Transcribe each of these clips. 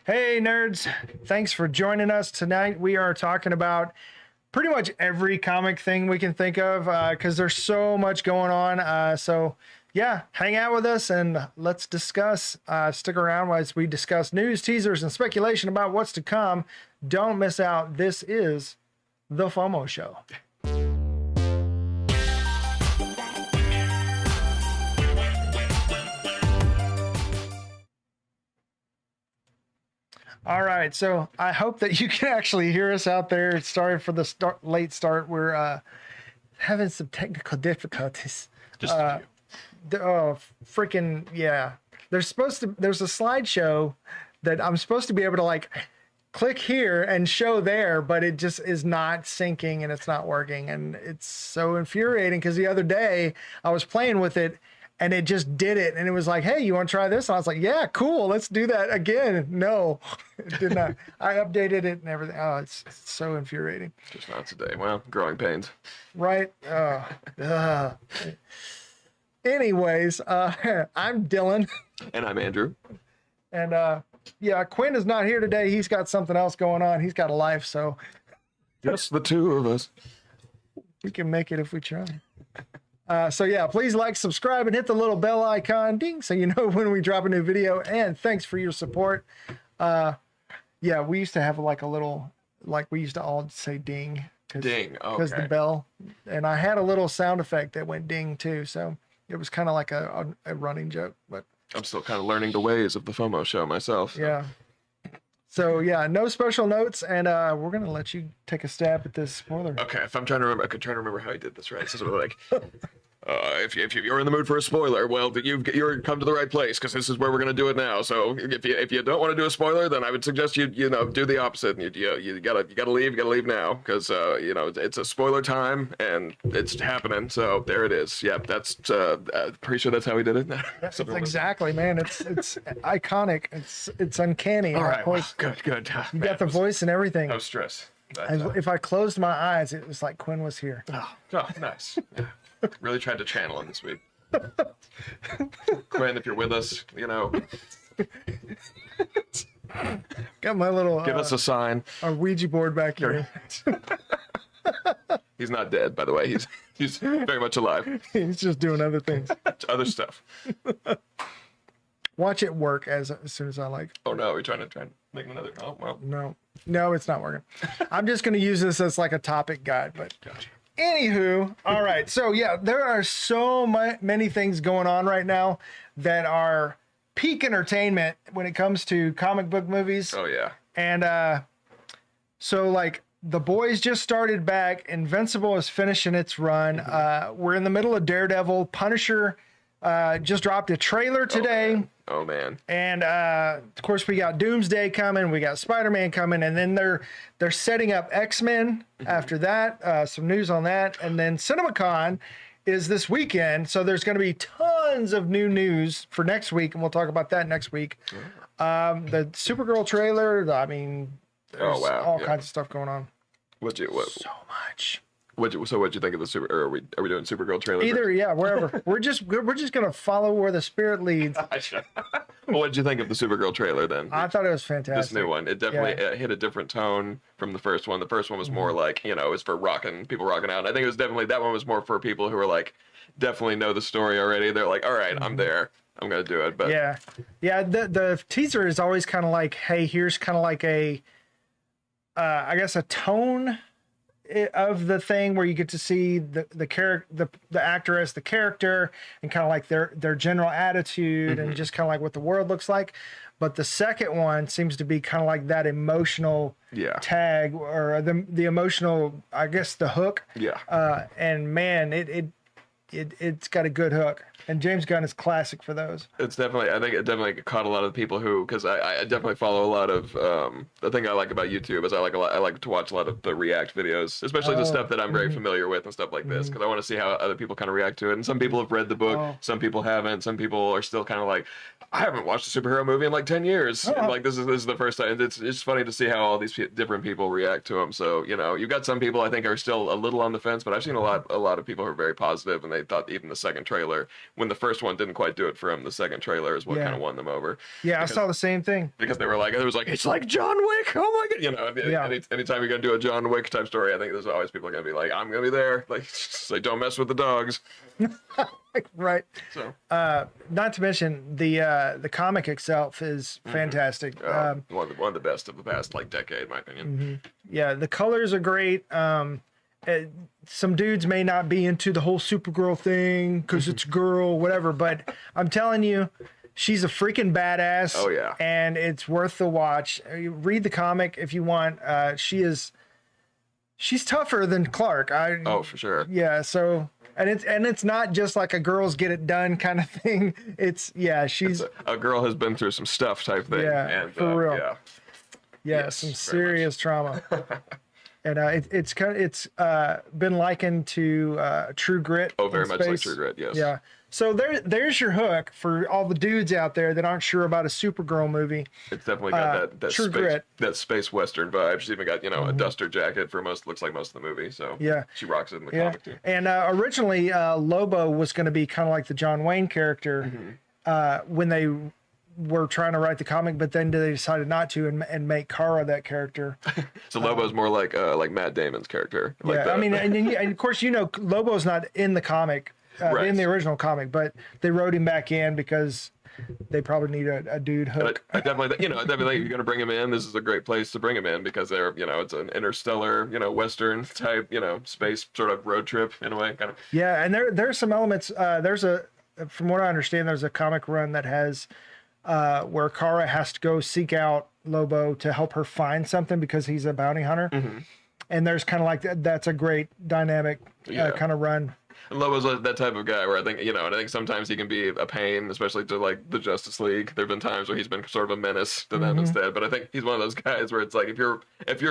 Hey, nerds. Thanks for joining us tonight. We are talking about pretty much every comic thing we can think of because there's so much going on. So, yeah, hang out with us and let's discuss. Stick around as we discuss news, teasers, and speculation about what's to come. Don't miss out. This is The FOMO Show. All right, so I hope that you can actually hear us out there. Sorry for the late start. We're having some technical difficulties. Just a few. Oh, freaking yeah! There's a slideshow that I'm supposed to be able to like click here and show there, but it just is not syncing and it's not working, and it's so infuriating because the other day I was playing with it. And it just did it. And it was like, hey, you want to try this? And I was like, yeah, cool. Let's do that again. No, it did not. I updated it and everything. Oh, it's so infuriating. Just not today. Well, growing pains. Right? Anyways, I'm Dylan. And I'm Andrew. And yeah, Quinn is not here today. He's got something else going on. He's got a life, so. Just the two of us. We can make it if we try. So yeah, please like, subscribe, and hit the little bell icon, ding, so you know when we drop a new video. And thanks for your support. Yeah, we used to have like a little, like we used to all say ding. Ding, okay. Because the bell. And I had a little sound effect that went ding too. So it was kind of like a running joke. But I'm still kind of learning the ways of the FOMO show myself. So. Yeah. So yeah, no special notes, and we're gonna let you take a stab at this spoiler. Okay, if I'm trying to remember, I could try to remember how I did this, right? This is sort of like, if you're in the mood for a spoiler, well, you're come to the right place because this is where we're gonna do it now. So if you don't want to do a spoiler, then I would suggest you do the opposite. You gotta leave now because it's a spoiler time and it's happening. So there it is. Yep, that's pretty sure that's how we did it. That's exactly, man. It's iconic. It's uncanny. All right, well, good. You got the voice and everything. No stress. If I closed my eyes, it was like Quinn was here. Oh, nice. Yeah. Really tried to channel him this week. Quinn, if you're with us, got my little give us a sign. Our Ouija board back here. He's not dead, by the way. He's very much alive. He's just doing other things. Other stuff. Watch it work as soon as I like. Oh no, we're trying to make another. Oh well. No, it's not working. I'm just going to use this as like a topic guide, but. Gotcha. Anywho, all right. So yeah, there are so many things going on right now that are peak entertainment when it comes to comic book movies. Oh yeah. And so like The Boys just started back. Invincible is finishing its run. We're in the middle of Daredevil. Punisher just dropped a trailer today. Oh man. And of course we got Doomsday coming, we got Spider-Man coming, and then they're setting up X-Men after that. Some news on that. And then CinemaCon is this weekend, so there's going to be tons of new news for next week, and we'll talk about that next week. The Supergirl trailer, I mean, there's all kinds of stuff going on. So much. What'd you think of the Super? Or are we doing Supergirl trailer? Either, yeah, wherever. we're just gonna follow where the spirit leads. Well, what'd you think of the Supergirl trailer then? I thought it was fantastic. This new one, it definitely hit a different tone from the first one. The first one was more like it was for people rocking out. And I think it was definitely that one was more for people who are like definitely know the story already. They're like, all right, I'm there. I'm gonna do it. But yeah. The teaser is always kind of like, hey, here's kind of like a, I guess a tone of the thing where you get to see the character, the actor as the character, and kind of like their general attitude and just kind of like what the world looks like. But the second one seems to be kind of like that emotional tag or the emotional, I guess, the hook. Yeah. And man, it's got a good hook. And James Gunn is classic for those. I think it definitely caught a lot of people who, because I definitely follow a lot of, the thing I like about YouTube is I like to watch a lot of the react videos, especially the stuff that I'm very familiar with and stuff like this, because I want to see how other people kind of react to it. And some people have read the book, some people haven't, some people are still kind of like, I haven't watched a superhero movie in like 10 years. And like this is the first time. It's funny to see how all these different people react to them. So, you've got some people I think are still a little on the fence, but I've seen a lot of people who are very positive and they thought even the second trailer, when the first one didn't quite do it for him, the second trailer is what Yeah. kind of won them over. Yeah, Because- I saw the same thing. Because they were like, it was like, it's like John Wick. Oh my god, you know. Yeah. Anytime you're gonna do a John Wick type story, I think there's always people gonna be like, I'm gonna be there. Like, it's like don't mess with the dogs. Right. So Not to mention the comic itself is fantastic. one of the best of the past like decade, in my opinion. Yeah, the colors are great. Some dudes may not be into the whole Supergirl thing because it's a girl, whatever. But I'm telling you, she's a freaking badass. Oh, yeah. And it's worth the watch. You read the comic if you want. She's tougher than Clark. Oh, for sure. Yeah. So. And it's not just like a girls get it done kind of thing. She's A girl has been through some stuff type thing. Yeah, and, for real. Yeah. Yes, some very serious trauma. And it's been likened to True Grit. Oh, very in much like space. True Grit, yes. Yeah. So there's your hook for all the dudes out there that aren't sure about a Supergirl movie. It's definitely got that True space, Grit. that space western vibe. She's even got, a duster jacket for looks like most of the movie. So Yeah. she rocks it in the Yeah. comic too. And originally Lobo was going to be kind of like the John Wayne character when they were trying to write the comic, but then they decided not to and make Kara that character. So Lobo's more like Matt Damon's character. Like Yeah, I mean, and of course, Lobo's not in the comic, Right. in the original comic, but they wrote him back in because they probably need a dude hook. I definitely, if you're gonna bring him in, this is a great place to bring him in because they're, it's an interstellar, western type, space sort of road trip in a way, kind of. Yeah, and there's some elements. From what I understand, there's a comic run that has where Kara has to go seek out Lobo to help her find something because he's a bounty hunter. And there's kind of like that's a great dynamic Yeah. kind of run. And Lobo's that type of guy where I think, and I think sometimes he can be a pain, especially to like the Justice League. There've been times where he's been sort of a menace to them instead. But I think he's one of those guys where it's like if you're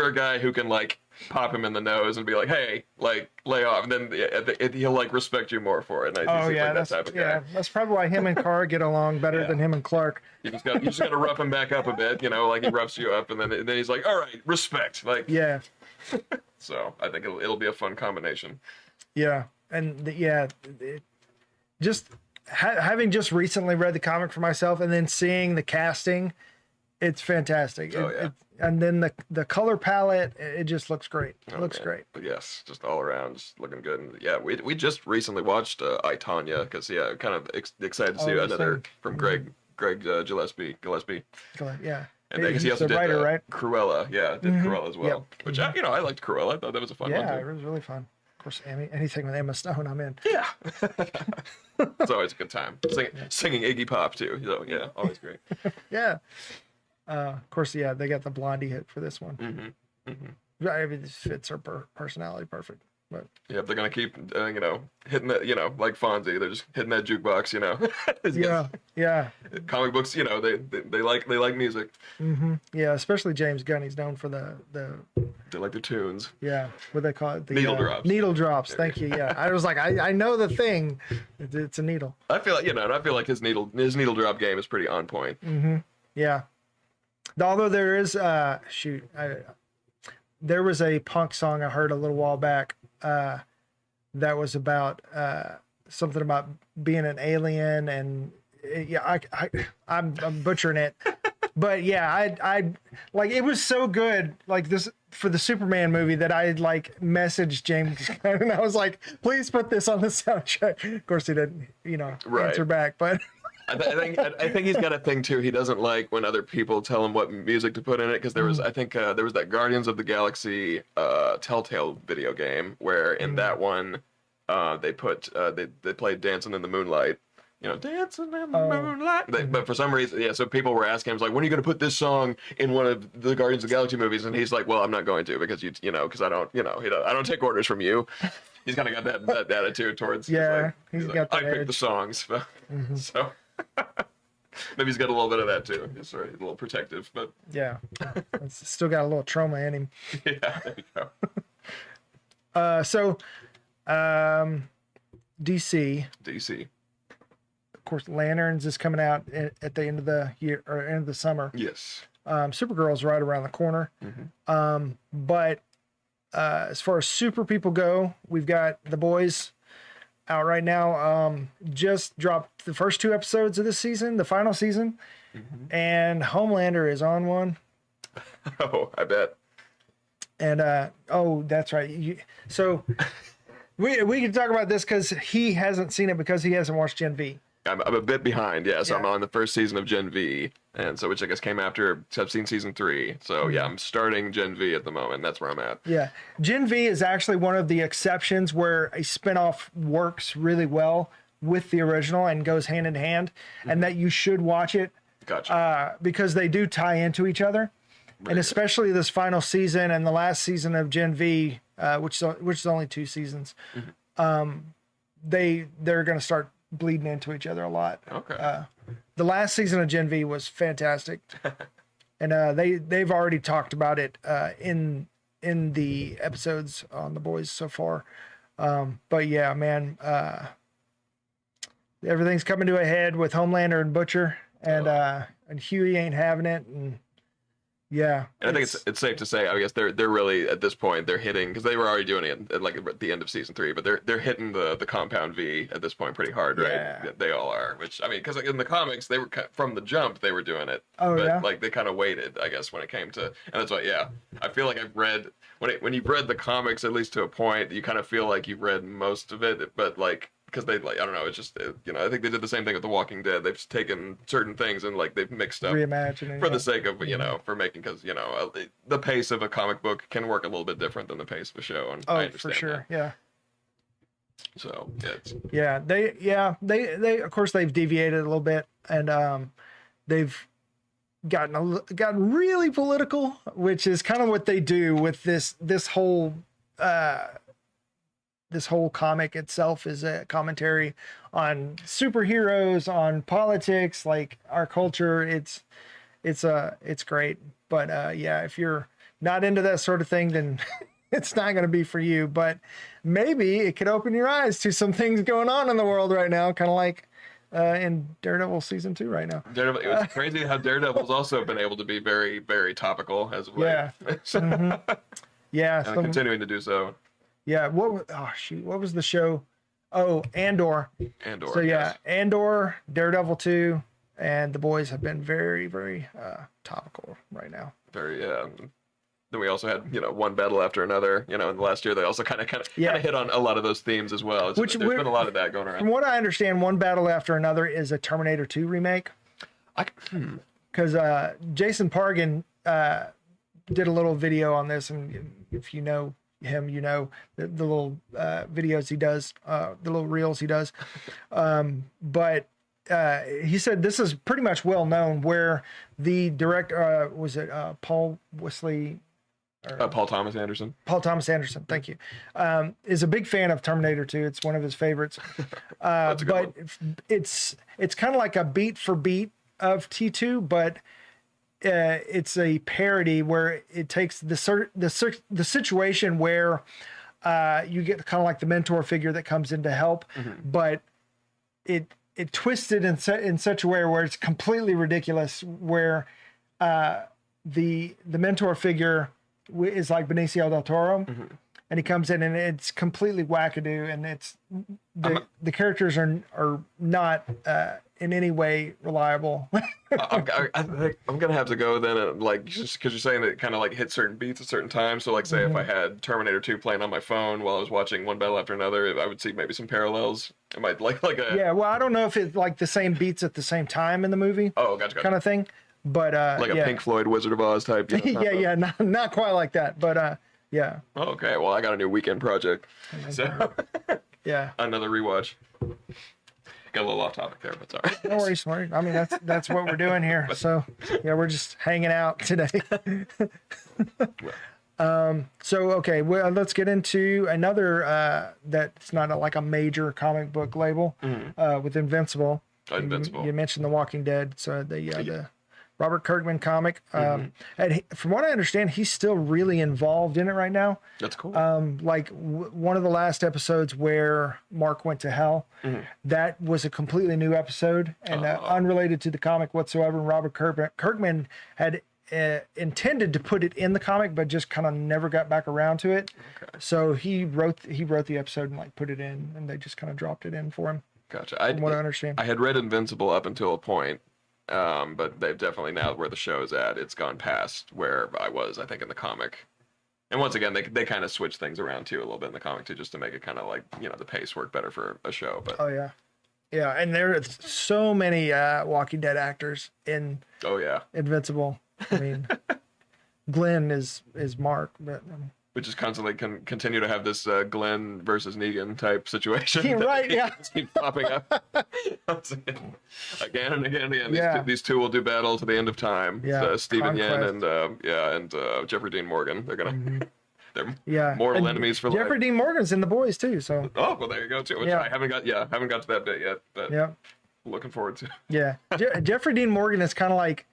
a guy who can like pop him in the nose and be like, hey, like lay off, and then he'll like respect you more for it. And he seems like that type of guy. That's probably why him and Kara get along better than him and Clark. You just got to rough him back up a bit, like he roughs you up, and then he's like, all right, respect, like. Yeah. So I think it'll be a fun combination. Yeah, and having just recently read the comic for myself and then seeing the casting, it's fantastic. Oh, yeah. And then the color palette, it just looks great. It looks great. But yes, just all around, just looking good. And yeah, we just recently watched I, Tonya because kind of excited to see the another same. from Greg Gillespie. Yeah. And I guess he He's also the did writer, right? Cruella. Yeah, did Cruella as well. Yep. Which I liked Cruella. I thought that was a fun one Yeah, too. it was really fun. Of course, anything with Emma Stone, I'm in. Yeah. It's always a good time. Singing Iggy Pop too. So yeah, always great. Yeah. Of course, yeah, they got the Blondie hit for this one. I mean, this fits her personality perfect. But Yeah, if they're gonna keep, hitting that, like Fonzie, they're just hitting that jukebox, yeah, Comic books, they like music. yeah. Especially James Gunn, he's known for the They like the tunes. what they call it, the Needle drops. Needle drops. Thank you. Yeah, I was like, I know the thing. It's a needle. I feel like, and I feel like his needle drop game is pretty on point. Yeah. Although there is there was a punk song I heard a little while back that was about something about being an alien and I'm butchering it. But yeah, I like it was so good like this for the Superman movie that I like messaged James Gunn and I was like, please put this on the soundtrack. Of course he didn't, Right. answer back, but I think he's got a thing too. He doesn't like when other people tell him what music to put in it because there was there was that Guardians of the Galaxy Telltale video game where in that one they put they played Dancing in the Moonlight. Dancing in the moonlight. But for some reason, so people were asking him, like, when are you going to put this song in one of the Guardians of the Galaxy movies? And he's like, well, I'm not going to because because I don't, I don't take orders from you. He's kind of got that attitude towards. Yeah, he's got like, that I pick edge. the songs, so maybe he's got a little bit of that too. He's sort of a little protective, but yeah, it's still got a little trauma in him. yeah, there you go. So, DC. Of course, Lanterns is coming out at the end of the year or end of the summer. Yes. Supergirl's right around the corner. But as far as super people go, we've got The Boys, out right now. Just dropped the first 2 episodes of this season, the final season, and Homelander is on one. Oh, I bet. And oh, that's right. So we can talk about this because he hasn't seen it because he hasn't watched Gen V. I'm a bit behind, yeah. So Yeah. I'm on the first season of Gen V, and so which I guess came after. So I've seen season 3. So yeah, I'm starting Gen V at the moment. That's where I'm at. Yeah, Gen V is actually one of the exceptions where a spinoff works really well with the original and goes hand in hand, and that you should watch it Gotcha. because they do tie into each other. And especially this final season and the last season of Gen V, which is only 2 seasons, they're going to start bleeding into each other a lot. Okay. The last season of Gen V was fantastic, and they've already talked about it in the episodes on The Boys so far. But yeah, man, everything's coming to a head with Homelander and Butcher, and Huey ain't having it, and yeah. And I think it's safe to say, I guess they're really at this point they're hitting, because they were already doing it at, like at the end of season 3, but they're hitting the compound V at this point pretty hard, right? Yeah. They all are. Which I mean, because in the comics they were from the jump they were doing it. Oh, but yeah? like they kind of waited, I guess, when it came to, and that's why I feel like I've read when you've read the comics at least to a point, you kind of feel like you've read most of it, but like. Because they I don't know, it's just I think they did the same thing with The Walking Dead. They've taken certain things and like they've mixed up Reimagining for it. the sake of for making, because the pace of a comic book can work a little bit different than the pace of a show, and I Oh, understand for sure. that. Yeah. So it's They of course they've deviated a little bit, and they've gotten really political, which is kind of what they do with this whole comic itself is a commentary on superheroes, on politics, like our culture. It's great. But yeah, if you're not into that sort of thing, then it's not going to be for you. But maybe it could open your eyes to some things going on in the world right now, kind of like in Daredevil season 2 right now. Daredevil. It was crazy how Daredevil's also been able to be very, very topical as of late. Yeah. Yeah. And continuing to do so. Yeah. What was the show? Oh, Andor. Andor. So yeah, yes. Andor, Daredevil 2, and The Boys have been very, very topical right now. Very. Then we also had one battle after another. In the last year they also kind of hit on a lot of those themes as well. There's been a lot of that going around. From what I understand, One Battle After Another is a Terminator 2 remake. Because Jason Pargan did a little video on this, and if you know him, the little videos he does, the little reels he does. But he said this is pretty much well known, where the director was it Paul Wesley. Paul Thomas Anderson. Paul Thomas Anderson, thank you, is a big fan of Terminator 2. It's one of his favorites. That's a good But one. it's kind of like a beat for beat of T2, but it's a parody where it takes the situation where you get kind of like the mentor figure that comes in to help, but it twisted in such a way where it's completely ridiculous, where the mentor figure is like Benicio del Toro, and he comes in and it's completely wackadoo, and it's the characters are not in any way reliable. I think I'm gonna have to go then, just because you're saying that it kind of like hit certain beats at certain times. So like, say if I had Terminator 2 playing on my phone while I was watching One Battle After Another, I would see maybe some parallels. It might like a Yeah, well, I don't know if it's like the same beats at the same time in the movie, gotcha. kind of thing. But Like a yeah. Pink Floyd Wizard of Oz type. yeah, not quite like that, but yeah, Oh, okay, well I got a new weekend project, so yeah. another rewatch. Got a little off topic there, but sorry. No worries, Marty. I mean, that's what we're doing here. So yeah, we're just hanging out today. So okay, well, let's get into another that's not like a major comic book label with Invincible. Invincible. You mentioned The Walking Dead, so the Robert Kirkman comic. And from what I understand, he's still really involved in it right now. That's cool. Like one of the last episodes where Mark went to hell, that was a completely new episode and unrelated to the comic whatsoever. And Robert Kirkman had intended to put it in the comic, but just kind of never got back around to it. Okay. So he wrote the episode and like put it in, and they just kind of dropped it in for him. Gotcha. From what I understand. I had read Invincible up until a point, but they've definitely now where the show is at, it's gone past where I was, I think, in the comic. And once again, they kind of switch things around too a little bit in the comic too, just to make it kind of like, you know, the pace work better for a show. But Oh yeah, yeah, and there are so many Walking Dead actors in oh yeah, Invincible. I mean, Glenn is Mark, but we just constantly can continue to have this Glenn versus Negan type situation. Yeah, right, yeah. Keep popping up again and again and again. Yeah. These two will do battle to the end of time. Yeah, Stephen Yen Conquest. and Jeffrey Dean Morgan. They're gonna they're yeah, mortal And enemies for Jeffrey life. Dean Morgan's in The Boys too, so Oh well, there you go too. Which Yeah. I haven't got to that bit yet, but yeah, looking forward to. yeah. Jeffrey Dean Morgan is kind of like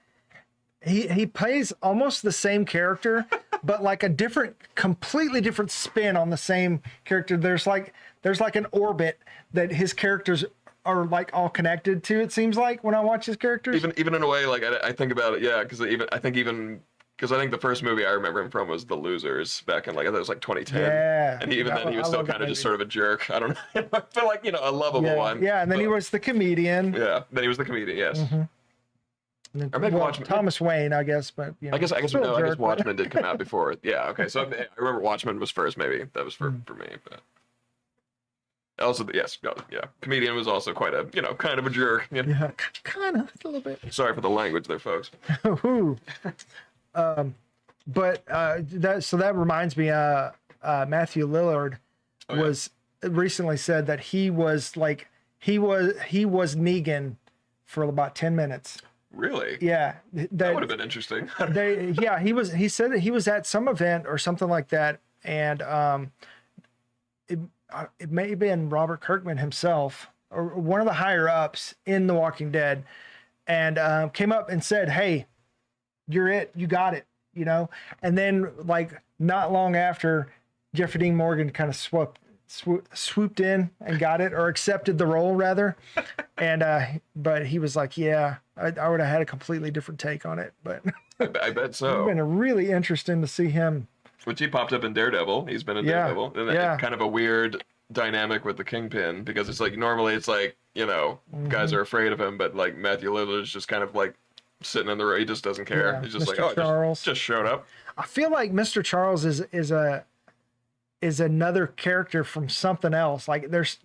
he plays almost the same character, but like a completely different spin on the same character. There's like an orbit that his characters are like all connected to. It seems like when I watch his characters. Even in a way, like I think about it, yeah, because I think the first movie I remember him from was The Losers back in like I think it was like 2010. Yeah. And even then he was I still love that kind of just movie. sort of a jerk. I don't know, but like, you know, a lovable yeah, one. yeah, and then he But- was the comedian. Yeah, then he was the comedian. Yes. And then- Or maybe well, Watchmen. Thomas Wayne, I guess, but you know, I guess still a no. I guess jerk, but- Watchmen did come out before. Yeah. Okay. So I remember Watchmen was first. Maybe that was for me. But also, yes, yeah. Comedian was also quite a kind of a jerk. You know? Yeah, kind of a little bit. Sorry for the language there, folks. Ooh. But that reminds me. Matthew Lillard Oh, yeah. was recently said that he was Negan for about 10 minutes. Really? Yeah, That would have been interesting. he said that he was at some event or something like that, and it may have been Robert Kirkman himself or one of the higher ups in The Walking Dead, and came up and said, "Hey, you're it, you got it," you know. And then like not long after, Jeffrey Dean Morgan kind of swooped in and got it, or accepted the role rather. And but he was like, "Yeah, I would have had a completely different take on it." But I bet it's so. been really interesting to see him. Which he popped up in Daredevil. He's been in Yeah, Daredevil. And yeah. it's kind of a weird dynamic with the Kingpin because it's like normally it's like, guys are afraid of him, but like Matthew Lillard's just kind of like sitting in the room. He just doesn't care. Yeah, He's just Mr. like, Charles. just showed up. I feel like Mr. Charles is another character from something else. Like there's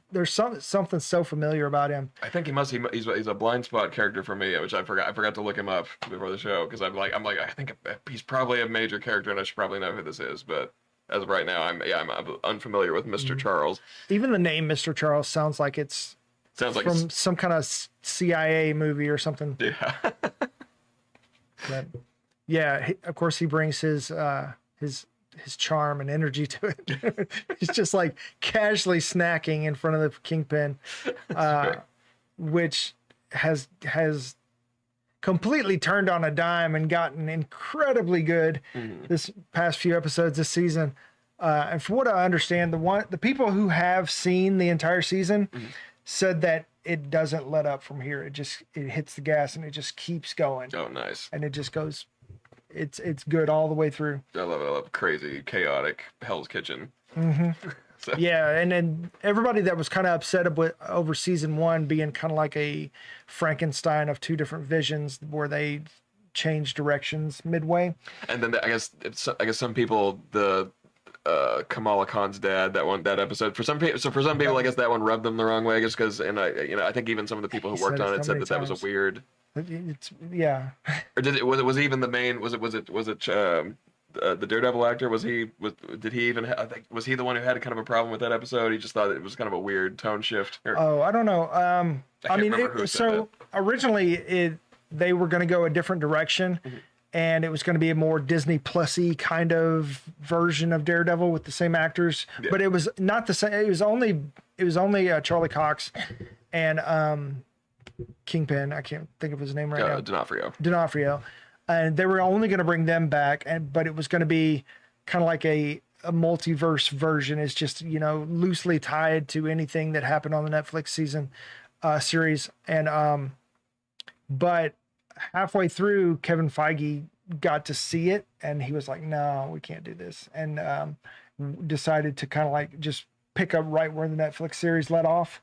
something so familiar about him. I think he's a blind spot character for me, which I forgot to look him up before the show because I'm like I think he's probably a major character and I should probably know who this is, but as of right now I'm unfamiliar with Mr. Charles. Even the name Mr. Charles sounds like it's Sounds like from some kind of CIA movie or something. yeah. But yeah, of course he brings his charm and energy to it. He's just like casually snacking in front of the Kingpin, which has completely turned on a dime and gotten incredibly good this past few episodes this season. And from what I understand, the people who have seen the entire season said that it doesn't let up from here. It hits the gas and it just keeps going. Oh, nice. And it just goes. It's good all the way through. I love crazy, chaotic Hell's Kitchen. So, Yeah, and then everybody that was kind of upset over season 1 being kind of like a Frankenstein of two different visions where they changed directions midway. and then I guess some people Kamala Khan's dad that episode for some people I guess that one rubbed them the wrong way I guess because I think even some of the people who worked said it on it so said many that was times. a weird Yeah. or was it even the main was it the Daredevil actor was he the one who had kind of a problem with that episode? He just thought it was kind of a weird tone shift. Oh, I don't know. I can't mean, remember who said originally they were going to go a different direction, and it was going to be a more Disney Plus-y kind of version of Daredevil with the same actors, but it was not the same. It was only Charlie Cox and Kingpin. I can't think of his name right now. D'Onofrio. And they were only going to bring them back, but it was going to be kind of like a multiverse version. It's just, loosely tied to anything that happened on the Netflix series. And but halfway through, Kevin Feige got to see it, and he was like, "No, we can't do this," and decided to kind of like just pick up right where the Netflix series let off.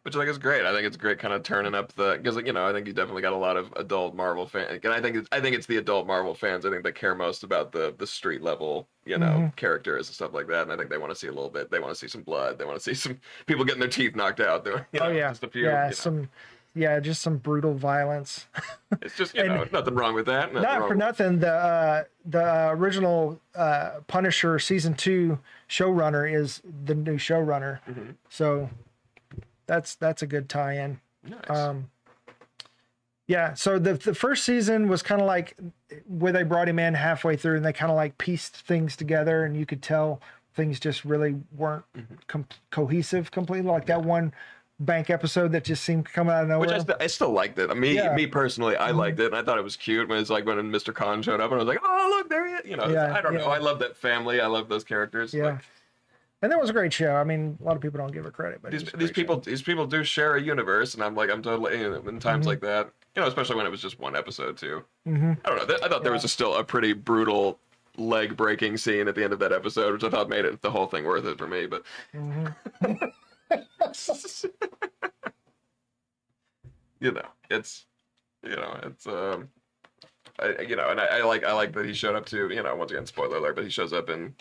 Which I think is great. I think it's great, kind of turning up because I think you definitely got a lot of adult Marvel fans, and I think it's the adult Marvel fans I think that care most about the street level characters and stuff like that, and I think they want to see a little bit. They want to see some blood. They want to see some people getting their teeth knocked out. Just a few. Just some brutal violence. It's just nothing wrong with that. Not for nothing. The original Punisher season 2 showrunner is the new showrunner, so. That's a good tie-in. Nice. So the first season was kind of like where they brought him in halfway through and they kind of like pieced things together, and you could tell things just really weren't cohesive completely. Like that one bank episode that just seemed to come out of nowhere. Which I still liked it. Me personally, I liked it, and I thought it was cute when it's like when Mr. Khan showed up, and I was like, oh look, there he is. I don't know. I love that family. I love those characters. Yeah. And that was a great show. I mean, a lot of people don't give it credit, but these people do share a universe, and I'm totally in times like that, especially when it was just one episode too. I don't know. I thought there was still a pretty brutal leg breaking scene at the end of that episode, which I thought made the whole thing worth it for me. But I like that he showed up to, once again, spoiler alert, but he shows up in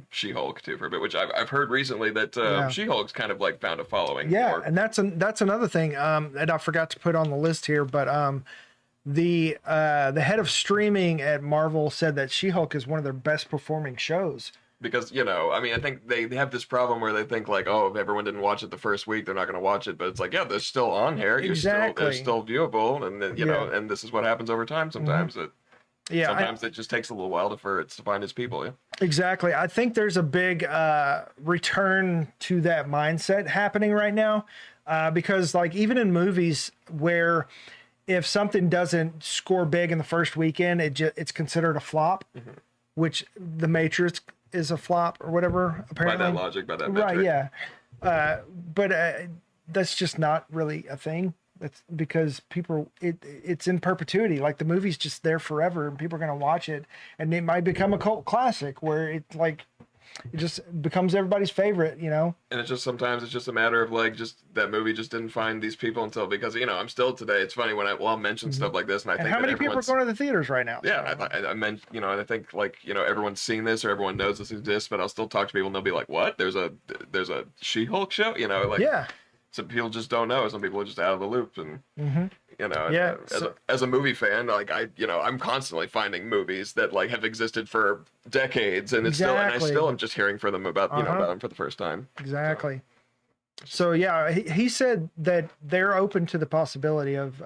She-Hulk too for a bit, which I've heard recently that She-Hulk's kind of like found a following. Yeah, and that's another thing that I forgot to put on the list here, but the head of streaming at Marvel said that She-Hulk is one of their best performing shows. Because, I think they have this problem where they think like, oh, if everyone didn't watch it the first week, they're not going to watch it. But it's like, yeah, they're still on here. They're still viewable. And then, and this is what happens over time sometimes. Sometimes it just takes a little while for it to find its people. Yeah. Exactly. I think there's a big return to that mindset happening right now. Because like even in movies where if something doesn't score big in the first weekend, it's considered a flop, which The Matrix is a flop or whatever, apparently. By that logic, by that metric. Right, yeah. But that's just not really a thing. That's because people, it's in perpetuity. Like the movie's just there forever and people are going to watch it. And it might become a cult classic where it just becomes everybody's favorite, And it's just sometimes it's just a matter of like just that movie just didn't find these people until because I'm still today. It's funny when I'll mention stuff like this and I think how many people are going to the theaters right now? Yeah, I meant and I think like everyone's seen this or everyone knows this exists, but I'll still talk to people and they'll be like, "What? There's a She-Hulk show?" Some people just don't know. Some people are just out of the loop and. As a movie fan, like I'm constantly finding movies that like have existed for decades, and it's still, and I still am just hearing for them about about them for the first time. Exactly. So yeah, he said that they're open to the possibility of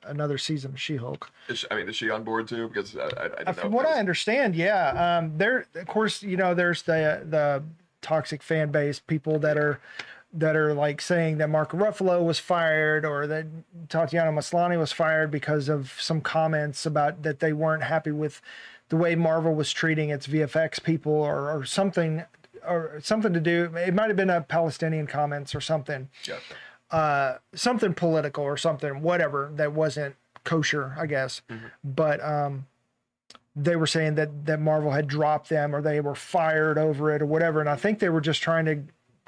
another season of She-Hulk. Is she on board too? Because I from what I understand, yeah. There, of course, there's the toxic fan base, people that are like saying that Mark Ruffalo was fired or that Tatiana Maslany was fired because of some comments about that they weren't happy with the way Marvel was treating its VFX people or something to do. It might have been a Palestinian comments or something. Yeah. Something political or something, whatever, that wasn't kosher, I guess. But they were saying that Marvel had dropped them or they were fired over it or whatever. And I think they were just trying to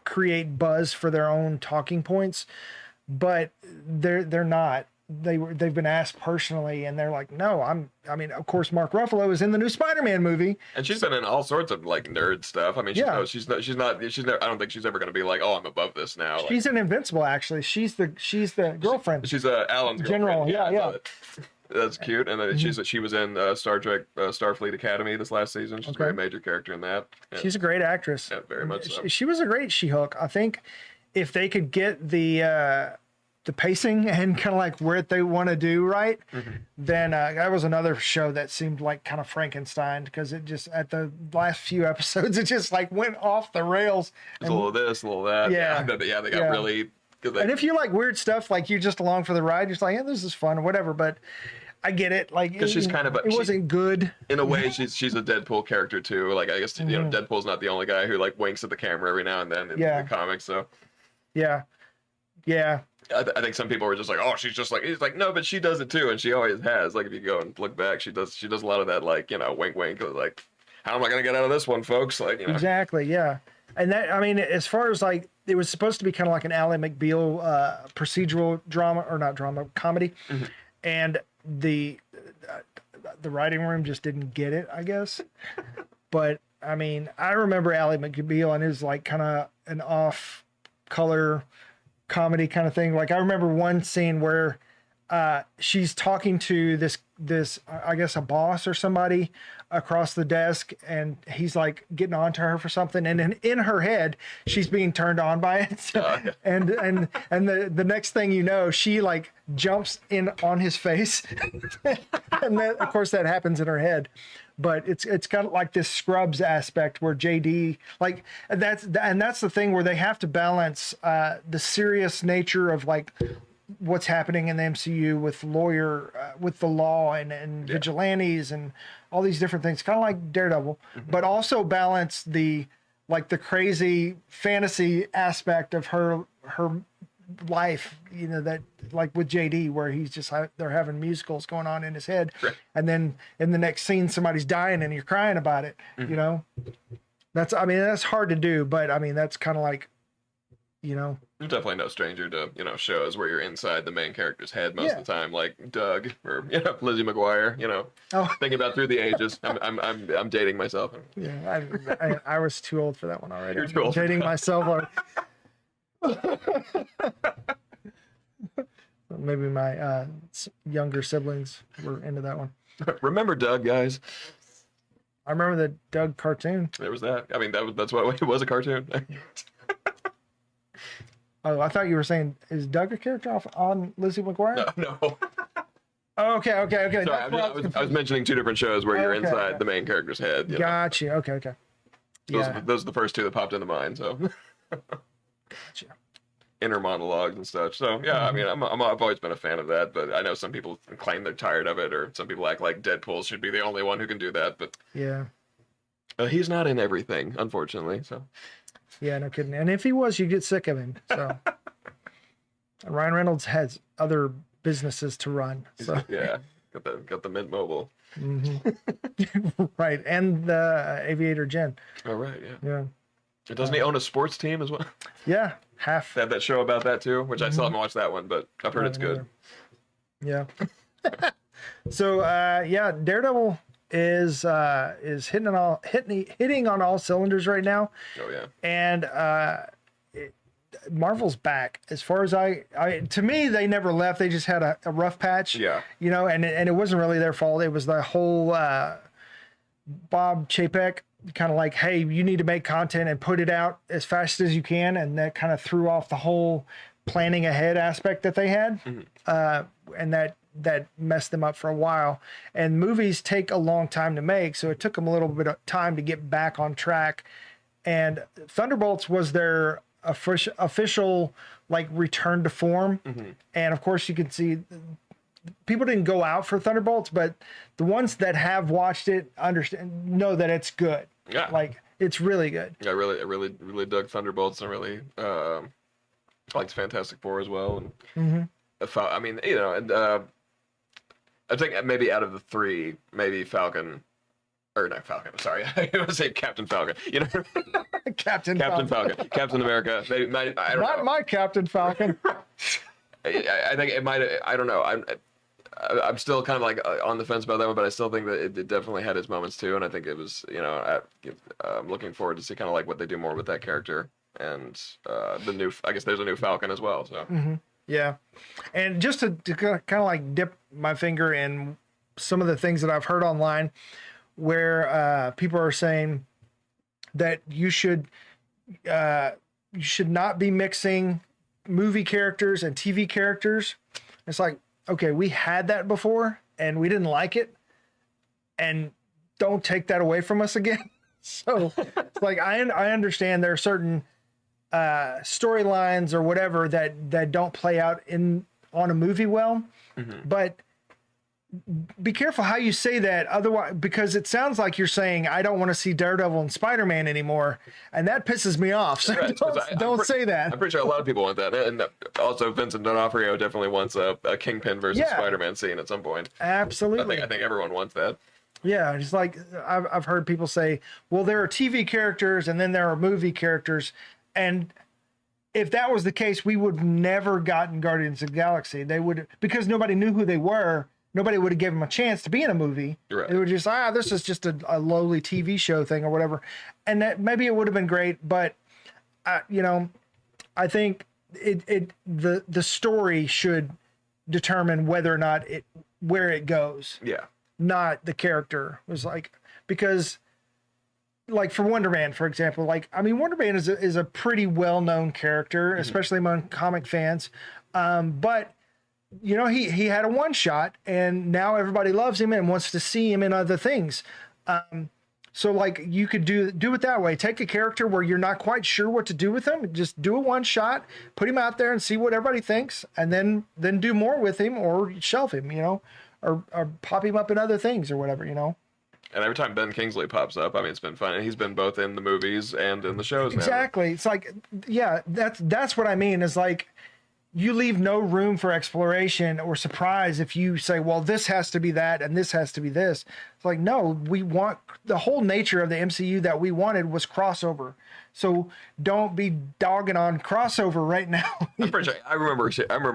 create buzz for their own talking points, but they're not. They've been asked personally, and they're like, no, of course, Mark Ruffalo is in the new Spider-Man movie, and she's been in all sorts of like nerd stuff. She's never. I don't think she's ever going to be like, oh, I'm above this now. She's in Invincible, actually. She's the girlfriend. She's Alan's general. Girlfriend. Yeah. That's cute. And then she was in Star Trek Starfleet Academy this last season. She's a very major character in that. Yeah. She's a great actress. Yeah, very much so. She was a great She-Hulk. I think if they could get the pacing and kind of like where they want to do right, then that was another show that seemed like kind of Frankenstein because it just at the last few episodes it just like went off the rails. There's a little of this, a little of that. Yeah, they got really. And if you like weird stuff, like you're just along for the ride, you're just like, yeah, this is fun or whatever. But I get it. Like, because she's kind of it wasn't good. In a way, she's a Deadpool character too. Like, I guess Deadpool's not the only guy who like winks at the camera every now and then in the comics. So yeah. I think some people were just like, oh, she's just like, he's like, no, but she does it too, and she always has. Like if you go and look back, she does a lot of that, like, you know, wink wink, like, how am I gonna get out of this one, folks? Like, you know. Exactly, yeah. And that, I mean, as far as like, it was supposed to be kind of like an Ally McBeal procedural drama, or not drama, comedy, and the writing room just didn't get it, I guess. But I mean, I remember Ally McBeal, and it was like kind of an off color comedy kind of thing. Like I remember one scene where she's talking to this I guess a boss or somebody across the desk, and he's like getting on to her for something, and in her head she's being turned on by it. So, and the next thing you know, she like jumps in on his face. And then of course that happens in her head. But it's kind of like this Scrubs aspect where JD, like that's the thing where they have to balance the serious nature of like what's happening in the MCU with with the law and vigilantes and all these different things, kind of like Daredevil, but also balance the crazy fantasy aspect of her life, you know, that like with JD where he's just they're having musicals going on in his head, right. And then in the next scene somebody's dying and you're crying about it. You know, that's hard to do, but I mean that's kind of like, you know, you're definitely no stranger to, you know, shows where you're inside the main character's head most of the time, like Doug or, you know, Lizzie McGuire, you know, thinking about Through the Ages. I'm dating myself. Yeah, I was too old for that one already. You're too old. Dating myself already. Maybe my younger siblings were into that one. Remember Doug, guys? I remember the Doug cartoon. There was that. I mean, that's what it was, a cartoon. Oh, I thought you were saying, is Doug a character on Lizzie McGuire? No. Oh, okay. Sorry, I was mentioning two different shows where you're inside the main character's head. Gotcha. Okay. Those are the first two that popped into mind. So. Gotcha. Inner monologues and such. So yeah, I mean, I've always been a fan of that, but I know some people claim they're tired of it, or some people act like Deadpool should be the only one who can do that. But yeah, he's not in everything, unfortunately. So yeah, no kidding. And if he was, you'd get sick of him. So Ryan Reynolds has other businesses to run. So yeah, got the Mint Mobile. Right, and the Aviator Jen. Oh right, yeah. Doesn't he own a sports team as well? Yeah, half. They have that show about that too, which I still haven't watched that one, but I've heard it's good. Yeah. So Daredevil is hitting on all cylinders right now. Oh yeah. And Marvel's back. As far as to me, they never left. They just had a rough patch. Yeah. You know, and it wasn't really their fault. It was the whole Bob Chapek kind of like, hey, you need to make content and put it out as fast as you can, and that kind of threw off the whole planning ahead aspect that they had, and that messed them up for a while. And movies take a long time to make, so it took them a little bit of time to get back on track. And Thunderbolts was their official like return to form. And of course, you can see people didn't go out for Thunderbolts, but the ones that have watched it know that it's good. Yeah, like it's really good. I really dug Thunderbolts, and really liked Fantastic Four as well. And I mean, you know, and I think maybe out of the three, maybe Falcon. Or not Falcon. Sorry, I was saying Captain Falcon. You know, Captain Falcon, Captain America. I don't know. Not my Captain Falcon. I think it might. I don't know. I'm still kind of like on the fence about that one, but I still think that it definitely had its moments too. And I think it was, you know, I'm looking forward to see kind of like what they do more with that character, and I guess there's a new Falcon as well. So yeah, and just to kind of like dip my finger in some of the things that I've heard online, where people are saying that you should not be mixing movie characters and TV characters. It's like, okay, we had that before and we didn't like it, and don't take that away from us again. So it's like, I understand there are certain storylines or whatever that don't play out on a movie well, but be careful how you say that, otherwise, because it sounds like you're saying I don't want to see Daredevil and Spider-Man anymore, and that pisses me off. So Right, 'cause don't say that. I'm pretty sure a lot of people want that, and also Vincent D'Onofrio definitely wants a Kingpin versus Yeah. Spider-Man scene at some point. Absolutely. I think everyone wants that. Yeah, it's like I've heard people say, well, there are TV characters and then there are movie characters, and if that was the case, we would have never gotten Guardians of the Galaxy. They would, because nobody knew who they were. Nobody would have given them a chance to be in a movie. Right. They were just, this is just a lowly TV show thing or whatever. And that maybe it would have been great, but you know, I think the story should determine whether or not where it goes, Yeah. not the character. It was like, because like for Wonder Man, for example, like, I mean, Wonder Man is a pretty well-known character, especially among comic fans. But you know, he had a one shot and now everybody loves him and wants to see him in other things. So like you could do it that way. Take a character where you're not quite sure what to do with him, just do a one shot, put him out there and see what everybody thinks, and then do more with him or shelf him, you know, or pop him up in other things or whatever, you know. And every time Ben Kingsley pops up, I mean, it's been fun. And he's been both in the movies and in the shows now. Exactly. It's like, yeah, that's what I mean, is like, you leave no room for exploration or surprise if you say, well, this has to be that and this has to be this. It's like, no, we want the whole nature of the MCU that we wanted was crossover. So don't be dogging on crossover right now. I'm pretty sure. I remember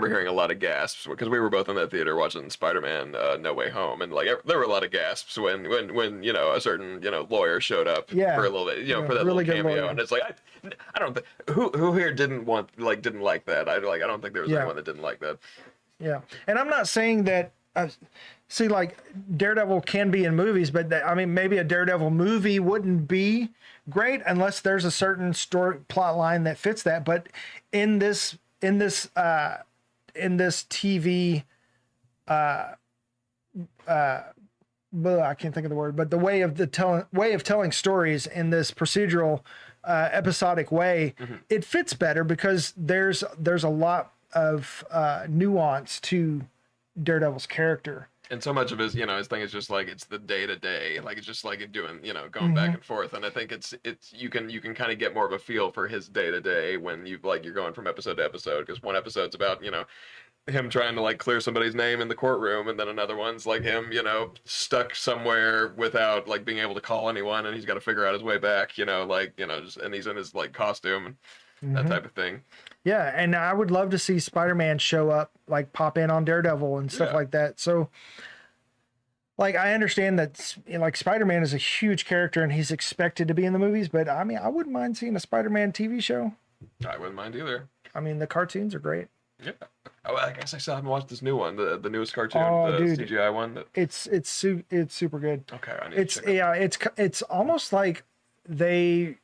hearing a lot of gasps because we were both in that theater watching Spider-Man No Way Home, and like there were a lot of gasps when you know, a certain, you know, lawyer showed up for a little bit, you know, for that really little good cameo, lawyer. and it's like I don't think who here didn't like that. I don't think there was anyone that didn't like that. Yeah. And I'm not saying that, see, like Daredevil can be in movies, but I mean, maybe a Daredevil movie wouldn't be great unless there's a certain story plot line that fits that. But in this TV, I can't think of the word, but the way of telling stories in this procedural, episodic way, it fits better because there's a lot of nuance to Daredevil's character. And so much of his, you know, his thing is just like it's the day to day, like it's just like doing, you know, going back and forth. And I think it's you can kind of get more of a feel for his day to day when you're going from episode to episode, because one episode's about, you know, him trying to like clear somebody's name in the courtroom, and then another one's like him, you know, stuck somewhere without like being able to call anyone, and he's got to figure out his way back, you know, like, you know, just, and he's in his like costume and that type of thing. Yeah, and I would love to see Spider-Man show up, like pop in on Daredevil and stuff like that. So, like, I understand that, you know, like Spider-Man is a huge character and he's expected to be in the movies, but I mean, I wouldn't mind seeing a Spider-Man TV show. I wouldn't mind either. I mean, the cartoons are great. Yeah. Oh, I guess I still haven't watched this new one, the newest cartoon, the dude. CGI one. It's super good. Okay, I need to check it out. It's almost like they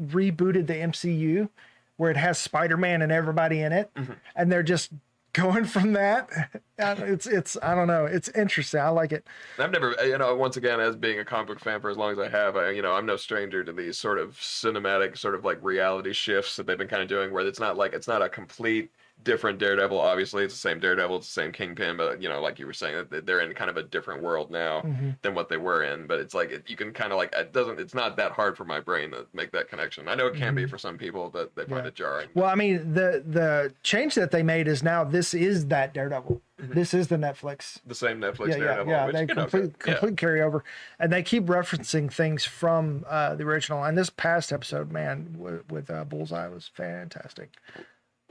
rebooted the MCU, where it has Spider-Man and everybody in it, and they're just going from that. It's I don't know. It's interesting. I like it. I've never, you know, once again, as being a comic book fan for as long as I have, you know, I'm no stranger to these sort of cinematic, sort of like reality shifts that they've been kind of doing, where it's not a complete different Daredevil. Obviously, it's the same Daredevil, it's the same Kingpin, but you know, like you were saying, that they're in kind of a different world now than what they were in. But it's like you can kind of like it's not that hard for my brain to make that connection. I know it can be for some people that they find it jarring. Well, I mean, the change that they made is now this is that Daredevil. This is the Netflix. The same Netflix Daredevil. Yeah, which, they you know, complete carryover, and they keep referencing things from the original. And this past episode, man, with Bullseye was fantastic.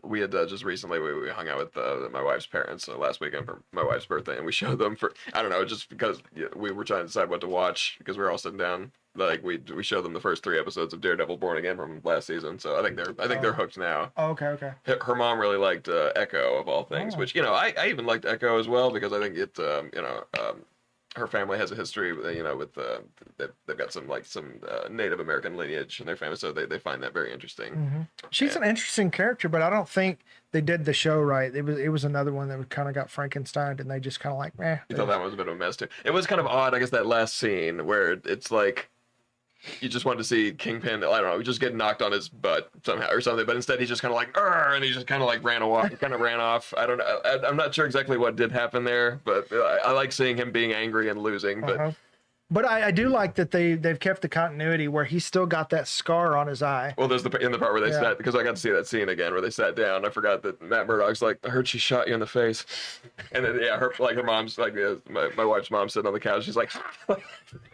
We had just recently we hung out with my wife's parents last weekend for my wife's birthday, and we showed them for, I don't know, just because we were trying to decide what to watch because we were all sitting down. Like we showed them the first 3 episodes of Daredevil Born Again from last season, so I think they're hooked now. Oh, okay. Her mom really liked Echo of all things, which, you know, I even liked Echo as well, because I think it you know, her family has a history, you know, with they've got some Native American lineage in their family, so they find that very interesting. She's an interesting character, but I don't think they did the show right. It was another one that kind of got Frankenstein, and they just kind of like, meh. You thought that one was a bit of a mess too. It was kind of odd, I guess, that last scene where it's like you just wanted to see Kingpin, I don't know, just get knocked on his butt somehow or something, but instead he's just kind of like, "Arr!" And he just kind of like ran off. I don't know. I'm not sure exactly what did happen there, but I like seeing him being angry and losing. But But I do like that they've kept the continuity where he's still got that scar on his eye. well, there's in the part where they sat, because I got to see that scene again where they sat down. I forgot that Matt Murdock's like, "I heard she shot you in the face," and then her mom's like, my wife's mom sitting on the couch. She's like,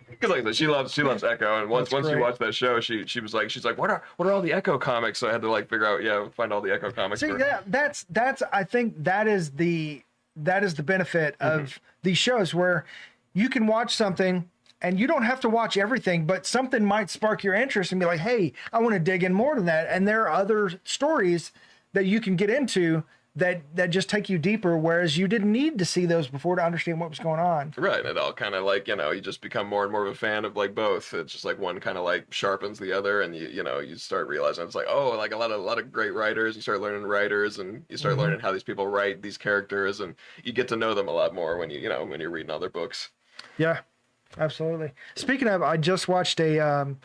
because like I said, she loves Echo, and once she watched that show, she was like, she's like, what are all the Echo comics? So I had to like figure out, find all the Echo comics. See, that's I think that is the benefit of these shows, where you can watch something and you don't have to watch everything, but something might spark your interest and be like, hey, I want to dig in more than that. And there are other stories that you can get into that just take you deeper, whereas you didn't need to see those before to understand what was going on. Right, and it all kind of like, you just become more and more of a fan of like both. It's just like one kind of like sharpens the other, and you start realizing it's like, oh, like a lot of great writers. You start learning writers, and you start learning how these people write these characters, and you get to know them a lot more when when you're reading all their books. Yeah, absolutely. Speaking of, I just watched a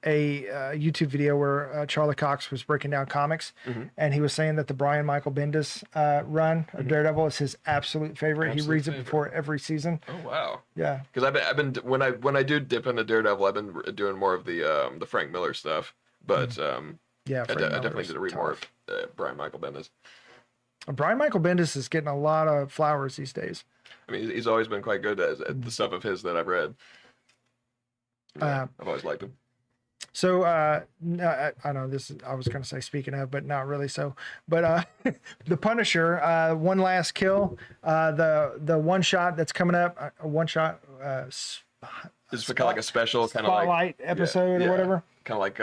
YouTube video where Charlie Cox was breaking down comics, and he was saying that the Brian Michael Bendis run of Daredevil is his absolute favorite. He reads it before every season. Oh wow! Yeah, because I've been when I do dip into Daredevil, I've been doing more of the Frank Miller stuff, but yeah, I definitely need to read more of Brian Michael Bendis. Brian Michael Bendis is getting a lot of flowers these days. I mean, he's always been quite good at the stuff of his that I've read. Yeah, I've always liked him. So I know this is, I was going to say speaking of, but not really so. But the Punisher, One Last Kill, the one shot that's coming up, one shot. It's kind of like a special kind of like spotlight episode or whatever. Kind of like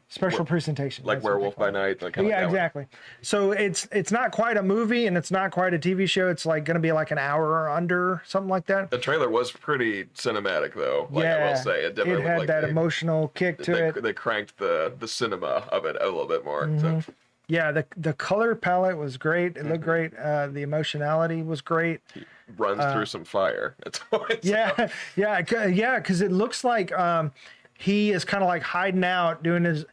special presentation, like Werewolf by Night. Like yeah, exactly. So it's not quite a movie and it's not quite a TV show. It's like going to be like an hour or under, something like that. The trailer was pretty cinematic, though. Like, I will say, it definitely had like that emotional kick to it. They cranked the cinema of it a little bit more. So. Yeah, the color palette was great. It looked great. The emotionality was great. He runs through some fire. That's what because it looks like he is kind of like hiding out doing his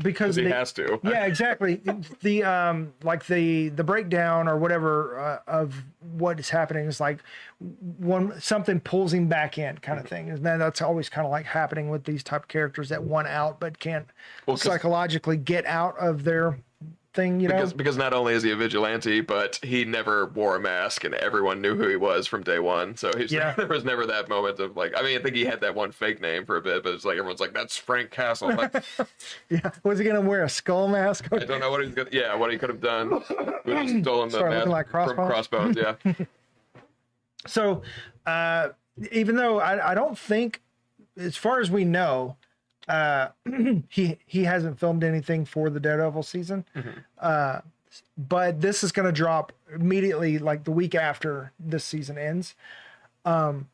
because he has to. Yeah, exactly. The like the breakdown or whatever of what is happening is like something pulls him back in kind of thing. And then that's always kind of like happening with these type of characters that want out but can't psychologically get out of their thing, because not only is he a vigilante, but he never wore a mask and everyone knew who he was from day one. So there was never that moment of like, I mean, I think he had that one fake name for a bit, but it's like everyone's like, that's Frank Castle. Like, yeah, was he gonna wear a skull mask? I don't know what he's gonna. Yeah, what he could have done. We just stolen the mask like from Crossbones. Yeah. So, even though I don't think, as far as we know, he hasn't filmed anything for the Daredevil season, but this is going to drop immediately, like the week after this season ends. And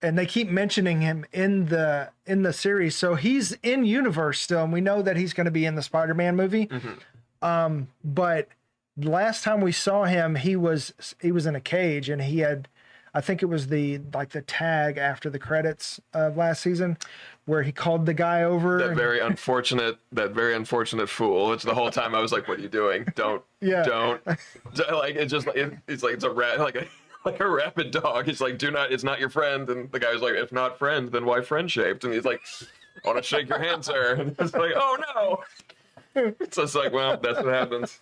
they keep mentioning him in the series, so he's in universe still, and we know that he's going to be in the Spider-Man movie. But last time we saw him, he was in a cage, and he had, I think it was the tag after the credits of last season, where he called the guy over. That very unfortunate fool. It's the whole time I was like, "What are you doing? Don't." Like it's just it's like it's a rat, like a rabid dog. He's like, "Do not. It's not your friend." And the guy's like, "If not friend, then why friend shaped?" And he's like, "I want to shake your hand, sir." And it's like, "Oh no." So it's like, well, that's what happens.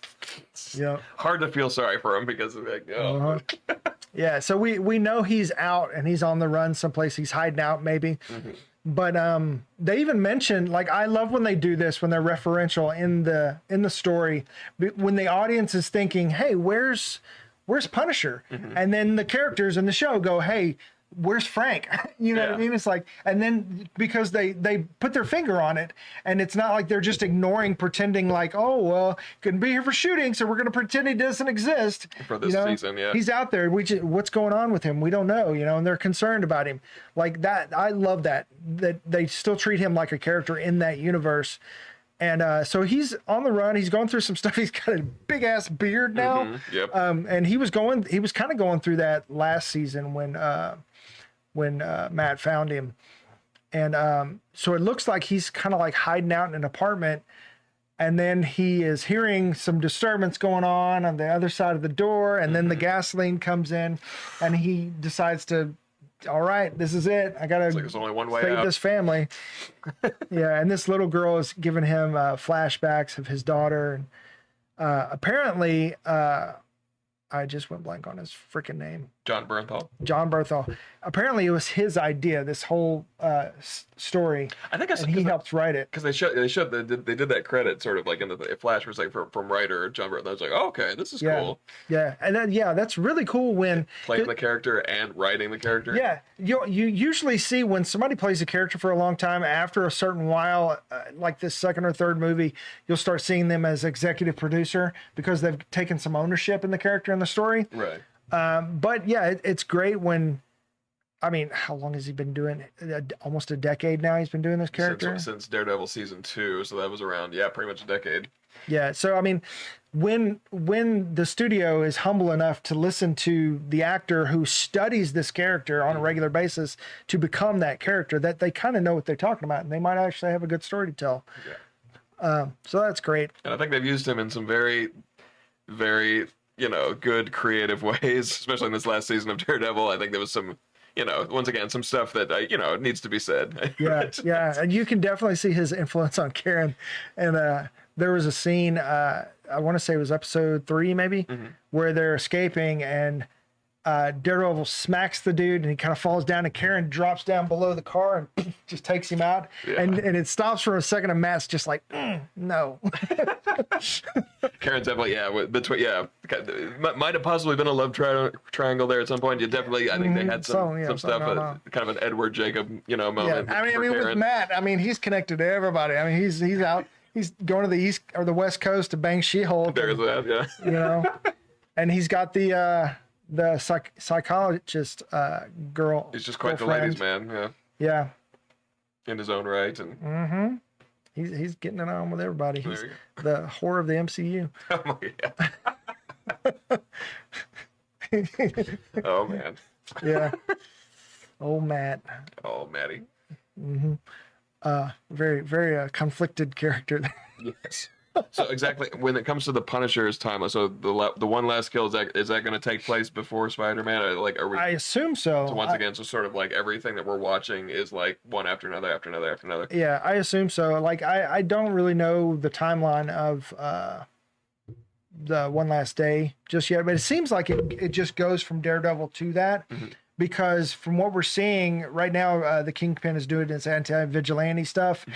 Yeah. Hard to feel sorry for him because of like, oh. Yeah, so we know he's out and he's on the run someplace. He's hiding out maybe. But they even mentioned, like, I love when they do this, when they're referential in the story, when the audience is thinking, hey, where's Punisher? And then the characters in the show go, hey, where's Frank? You know what I mean? It's like, and then because they put their finger on it, and it's not like they're just ignoring, pretending like, oh, well, couldn't be here for shooting, so we're going to pretend he doesn't exist. For this season, yeah. He's out there. What's going on with him? We don't know, and they're concerned about him. Like that, I love that they still treat him like a character in that universe. And so he's on the run. He's going through some stuff. He's got a big ass beard now. Yep. And he was kind of going through that last season when Matt found him. And so it looks like he's kind of like hiding out in an apartment. And then he is hearing some disturbance going on the other side of the door. And then the gasoline comes in and he decides to, all right, this is it. I got to There's only one way save out. this family. Yeah. And this little girl is giving him flashbacks of his daughter. And apparently, I just went blank on his freaking name. John Bernthal. John Bernthal. Apparently, it was his idea. This whole story, I think I and he helped write it. because they did that credit sort of like in the flash was like from writer John Bernthal. I was like, oh, okay, this is Yeah, cool. yeah, and then, that's really cool when Playing the character and writing the character. yeah, you usually see when somebody plays a character for a long time. After a certain while, like this second or third movie, you'll start seeing them as executive producer because they've taken some ownership in the character and the story. Right. But yeah, it's great when, I mean, how long has he been doing? Almost a decade now. He's been doing this character Since Daredevil season 2, so that was around pretty much a decade. Yeah. So I mean, when the studio is humble enough to listen to the actor who studies this character on a regular basis to become that character, that they kind of know what they're talking about, and they might actually have a good story to tell. Yeah. So that's great. And I think they've used him in some very, very good creative ways, especially in this last season of Daredevil. I think there was some, once again, some stuff that needs to be said. Yeah, yeah, and you can definitely see his influence on Karen. And there was a scene, I want to say it was episode 3 maybe, where they're escaping and Daredevil smacks the dude and he kind of falls down and Karen drops down below the car and just takes him out. Yeah. And it stops for a second and Matt's just like, no. Karen's definitely, might have possibly been a love triangle there at some point. You definitely, I think they had some stuff, kind of an Edward Jacob, moment. Yeah. I mean, Karen. with Matt, I mean, he's connected to everybody. I mean, he's out, he's going to the East or the West Coast to bang She-Hulk. There's that, yeah. And he's got the psychologist girl. He's just quite girlfriend. the ladies' man, Yeah. in his own right. And He's getting it on with everybody. There He's you the whore of the MCU. Oh man. Yeah. Oh, Matt. Oh, Maddie. Very, very conflicted character. Yes. So exactly when it comes to the Punisher's timeline, so the one last kill, is that going to take place before Spider-Man? Are we? I assume so. So once again, so sort of like everything that we're watching is like one after another, after another, after another. Yeah, I assume so. Like I don't really know the timeline of the One Last Day just yet, but it seems like it just goes from Daredevil to that. Because from what we're seeing right now, the Kingpin is doing his anti-vigilante stuff.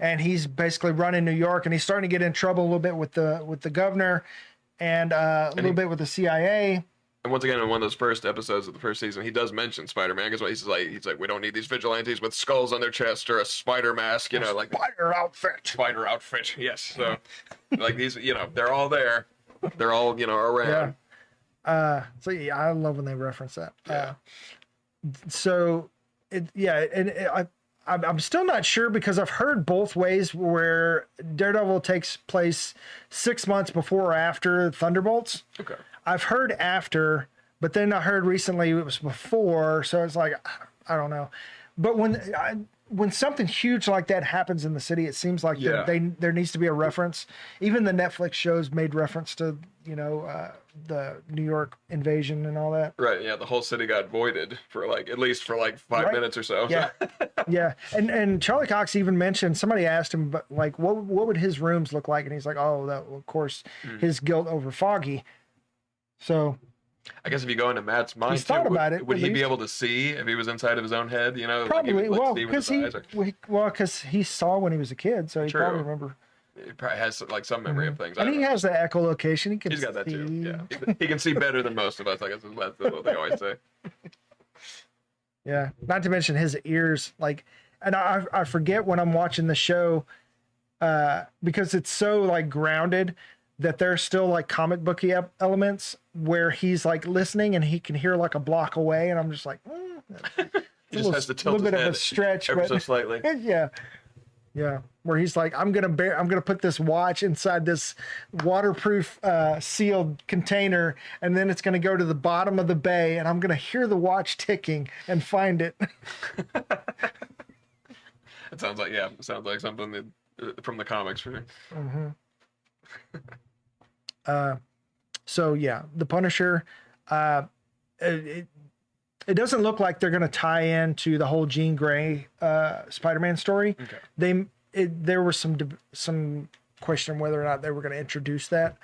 And he's basically running New York, and he's starting to get in trouble a little bit with the governor, and a little bit with the CIA. And once again, in one of those first episodes of the first season, he does mention Spider-Man because he's like, we don't need these vigilantes with skulls on their chest or a spider mask, like Spider outfit. Spider outfit. Yes. So, like these, they're all there. They're all around. Yeah. So yeah, I love when they reference that. Yeah. I'm still not sure because I've heard both ways where Daredevil takes place 6 months before or after Thunderbolts. Okay. I've heard after, but then I heard recently it was before. So it's like, I don't know. But when something huge like that happens in the city, it seems like there needs to be a reference. Even the Netflix shows made reference to, the New York invasion and all that. Right. Yeah. The whole city got voided for at least 5 minutes or so. Yeah. Yeah. And Charlie Cox even mentioned, somebody asked him, but like, what would his rooms look like? And he's like, oh, of course, his guilt over Foggy. So I guess if you go into Matt's mind, he's thought about it, would at he be least. able to see if he was inside of his own head? Probably. Like he would, Well, see with his eyes, because he saw when he was a kid, so he True. probably remember. He probably has some memory of things. And he has the echolocation. He's got that too. Yeah, he can see better than most of us. I guess that's what they always say. Yeah. Not to mention his ears, and I forget when I'm watching the show, because it's so grounded that there's still comic booky elements where he's listening and he can hear a block away, and I'm just like, He just has to tilt a little bit his of head a stretch, ever but so slightly. yeah, where he's like, I'm gonna put this watch inside this waterproof sealed container, and then it's gonna go to the bottom of the bay, and I'm gonna hear the watch ticking and find it. It sounds like it sounds like something that, from the comics for sure. So yeah, the Punisher. It doesn't look like they're going to tie into the whole Jean Grey Spider-Man story. Okay. There was some question whether or not they were going to introduce that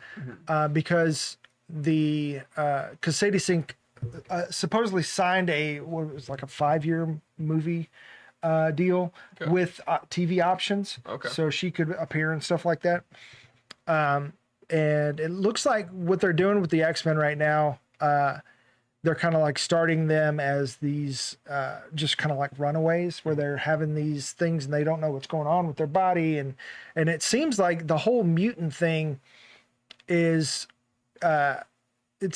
because Sadie Sink supposedly signed what was like a 5-year movie deal with TV options, so she could appear and stuff like that. And it looks like what they're doing with the X-Men right now, they're kind of like starting them as these just kind of like runaways where they're having these things and they don't know what's going on with their body. And it seems like the whole mutant thing is, it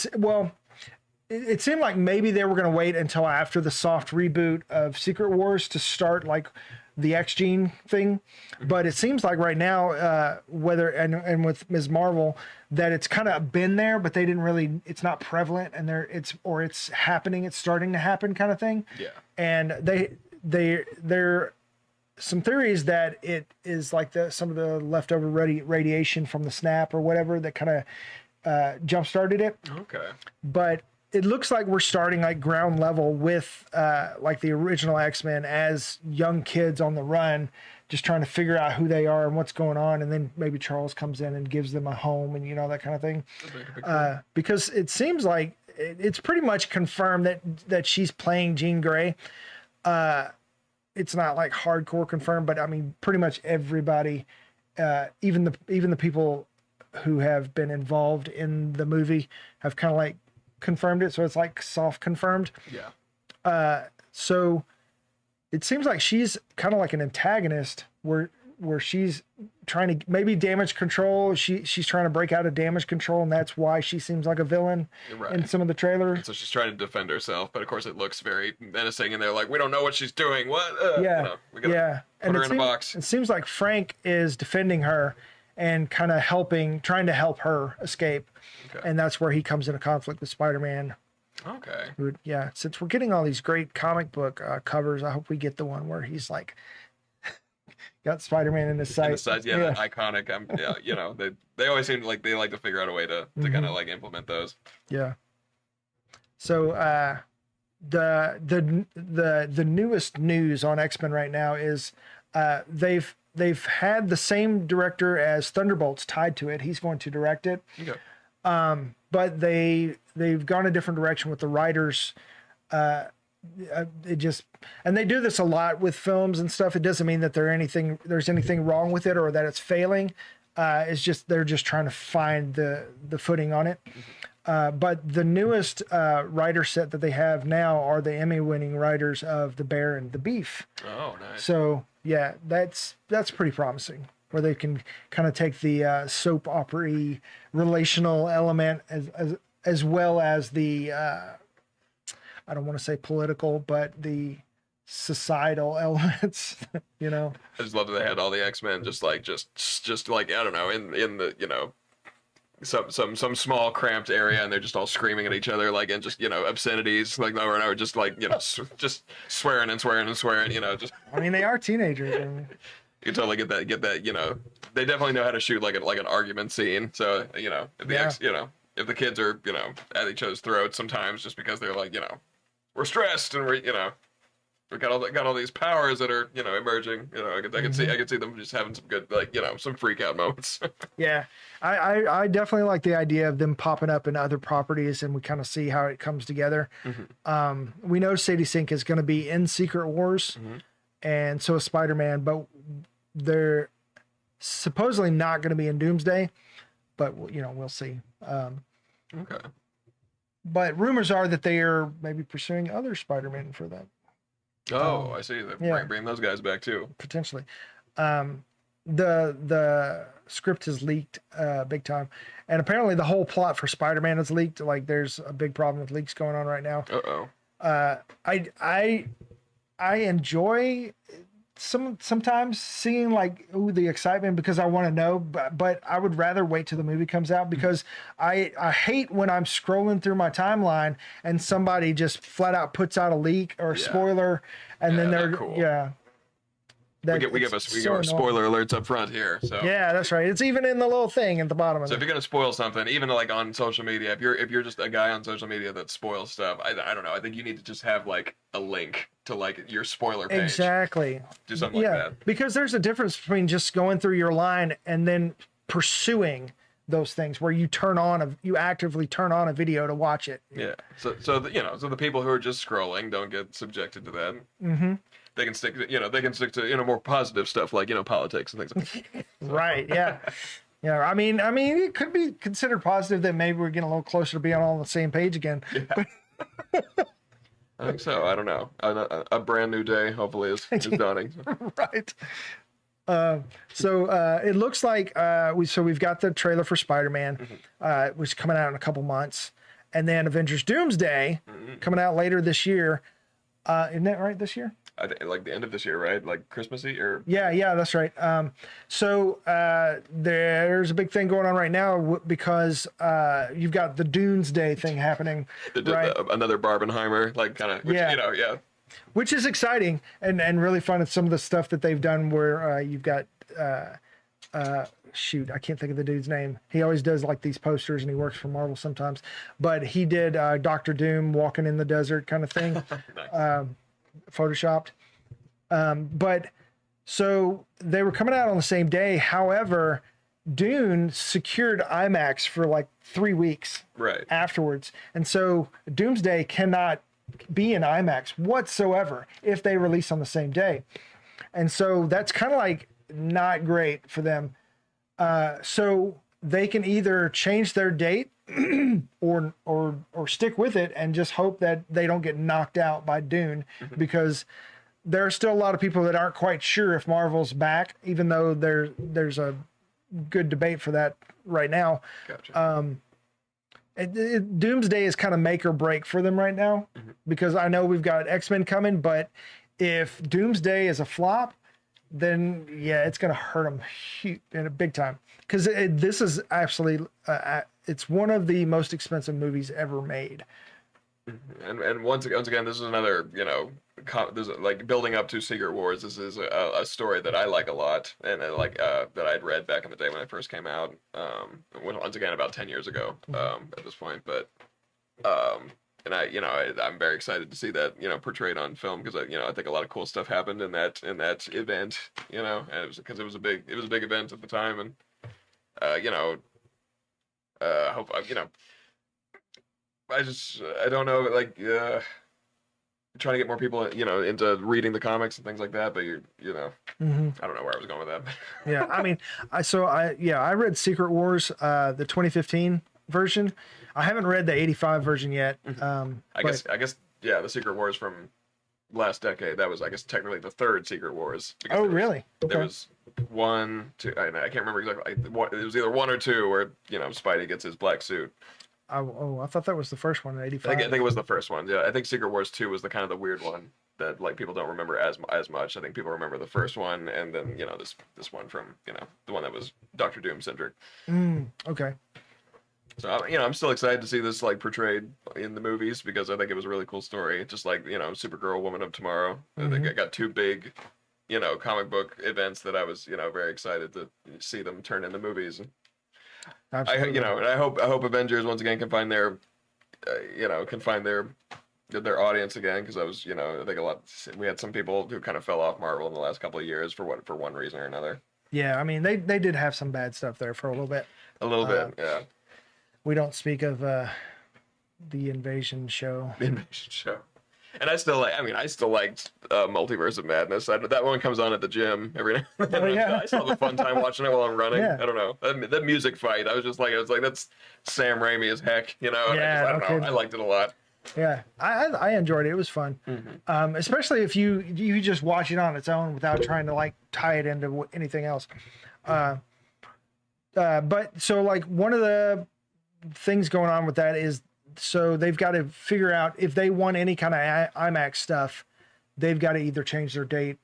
seemed like maybe they were going to wait until after the soft reboot of Secret Wars to start like the X-Gene thing. But it seems like right now, and with Ms. Marvel, that it's kind of been there, but they didn't really, it's not prevalent and it's happening, it's starting to happen kind of thing. Yeah. And they're some theories that it is like some of the leftover radiation from the snap or whatever that kind of jump started it. Okay. But it looks like we're starting like ground level with like the original X-Men as young kids on the run, just trying to figure out who they are and what's going on. And then maybe Charles comes in and gives them a home and, that kind of thing. Because it seems like it's pretty much confirmed that she's playing Jean Grey. It's not like hardcore confirmed, but I mean, pretty much everybody, even the people who have been involved in the movie have kind of like confirmed it, so it's like soft confirmed. So it seems like she's kind of like an antagonist where she's trying to maybe damage control. She's trying to break out of damage control, and that's why she seems like a villain in some of the trailer. So she's trying to defend herself, but of course it looks very menacing, and they're like, we don't know what she's doing. What? We gotta put her in a box. It seems like Frank is defending her and kind of trying to help her escape. And that's where he comes into conflict with Spider-Man. Okay. Yeah, since we're getting all these great comic book covers, I hope we get the one where he's like got Spider-Man in his sight. That iconic. They always seem like they like to figure out a way to kind of like implement those. Yeah. So the newest news on X-Men right now is they've had the same director as Thunderbolts tied to it. He's going to direct it. Okay. But they've gone a different direction with the writers. And they do this a lot with films and stuff. It doesn't mean that there's anything wrong with it or that it's failing. It's just they're just trying to find the footing on it. But the newest writer set that they have now are the Emmy-winning writers of The Bear and the Beef. Oh, nice. So yeah, that's pretty promising, where they can kind of take the soap opera-y relational element as well as the I don't want to say political, but the societal elements. I just love that they had all the X-Men just like I don't know, in the some small cramped area, and they're just all screaming at each other like, and just obscenities like over and over, just like just swearing and swearing and swearing. Just. I mean, they are teenagers. You can totally get that. They definitely know how to shoot like an argument scene. So if the kids are at each other's throats sometimes just because they're like we're stressed and we got all these powers that are emerging. I can see them just having some good some freak out moments. Yeah, I definitely like the idea of them popping up in other properties, and we kind of see how it comes together. We know Sadie Sink is going to be in Secret Wars, and so is Spider-Man, but they're supposedly not going to be in Doomsday. But we'll see. Okay. But rumors are that they are maybe pursuing other Spider-Man for that. Oh, I see. They're bring those guys back too. Potentially. The script has leaked big time, and apparently the whole plot for Spider-Man is leaked. Like, there's a big problem with leaks going on right now. I enjoy sometimes seeing the excitement because I want to know, but I would rather wait till the movie comes out, because I hate when I'm scrolling through my timeline and somebody just flat out puts out a leak or a spoiler, and then they're cool. we give our spoiler alerts up front here. So yeah, that's right. It's even in the little thing at the bottom of so it. if you're gonna spoil something, even like on social media, if you're just a guy on social media that spoils stuff, I don't know. I think you need to just have like a link to like your spoiler page. Exactly. Do something like that. Because there's a difference between just going through your line and then pursuing those things where you actively turn on a video to watch it. Yeah. So the people who are just scrolling don't get subjected to that. Mm-hmm. They can stick to more positive stuff like politics and things like that. Right. Yeah. Yeah. I mean, it could be considered positive that maybe we're getting a little closer to being all on the same page again. Yeah. I think so. I don't know. A brand new day hopefully is dawning. Right. So it looks like we've got the trailer for Spider-Man, which is coming out in a couple months, and then Avengers Doomsday coming out later this year. Isn't that right? This year? I think like the end of this year, right? Like Christmassy or yeah, that's right. So there's a big thing going on right now because you've got the Doomsday thing happening. Right? Another Barbenheimer, like kind of, yeah. Which is exciting and really fun. It's some of the stuff that they've done where you've got shoot, I can't think of the dude's name. He always does like these posters and he works for Marvel sometimes. But he did Doctor Doom walking in the desert kind of thing. Nice. Photoshopped. But so they were coming out on the same day. However, Dune secured IMAX for like 3 weeks afterwards. And so Doomsday cannot be in IMAX whatsoever if they release on the same day. And so that's kind of like not great for them. So they can either change their date or stick with it and just hope that they don't get knocked out by Dune, because there are still a lot of people that aren't quite sure if Marvel's back, even though there's a good debate for that right now. Gotcha. Doomsday is kind of make or break for them right now, because I know we've got X-Men coming, but if Doomsday is a flop, then yeah, it's going to hurt them in a big time, because this is actually it's one of the most expensive movies ever made. And once again, this is another, there's like building up to Secret Wars. This is a story that I like a lot, and that I'd read back in the day when it first came out. Once again, about 10 years ago at this point, but and I'm very excited to see that portrayed on film, because I think a lot of cool stuff happened in that event, and it was because it was a big event at the time, and hope I don't know, like trying to get more people into reading the comics and things like that, but I don't know where I was going with that. Yeah, I mean, I read Secret Wars, the 2015 version. I haven't read the 85 version yet. I guess the Secret Wars from last decade, that was, I guess, technically the third Secret Wars. Oh, really? Okay. There was 1, 2, I can't remember exactly. It was either 1 or 2 where Spidey gets his black suit. I thought that was the first one in 85. I think it was the first one. Yeah, I think Secret Wars 2 was the kind of the weird one that like people don't remember as much. I think people remember the first one, and then this one from the one that was Doctor Doom centric. Okay. So I'm still excited to see this like portrayed in the movies, because I think it was a really cool story. Just like Supergirl, Woman of Tomorrow. I think I got 2 big comic book events that I was very excited to see them turn into movies. Absolutely. And I hope Avengers once again can find their their audience again, because I was I think we had some people who kind of fell off Marvel in the last couple of years for one reason or another. Yeah, I mean they did have some bad stuff there for a little bit. Yeah. We don't speak of the Invasion show. The Invasion show. And I still liked Multiverse of Madness. That one comes on at the gym every now and then. I still have a fun time watching it while I'm running. Yeah. I don't know. That music fight, I was like, that's Sam Raimi as heck, I don't know. I liked it a lot. Yeah, I enjoyed it. It was fun. Especially if you just watch it on its own without trying to like tie it into anything else. But so like one of the things going on with that is, so they've got to figure out if they want any kind of IMAX stuff, they've got to either change their date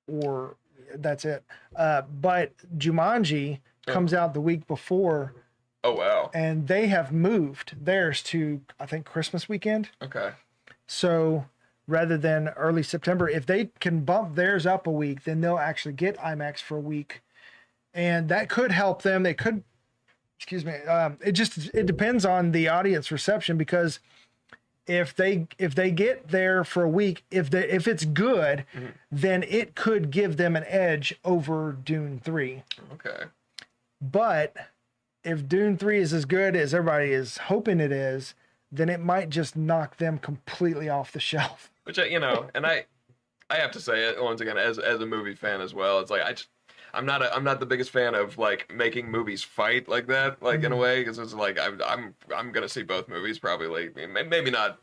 or that's it. But Jumanji comes out the week before. Oh, wow. And they have moved theirs to, I think, Christmas weekend. Okay. So rather than early September. If they can bump theirs up a week, then they'll actually get IMAX for a week, and that could help them. They could, excuse me. It depends on the audience reception, because if they get there for a week, if it's good, then it could give them an edge over Dune 3. Okay. But if Dune 3 is as good as everybody is hoping it is, then it might just knock them completely off the shelf. Which, and I have to say it once again, as a movie fan as well. It's like I'm not the biggest fan of like making movies fight like that, like in a way, because it's like I'm gonna see both movies probably. Maybe not.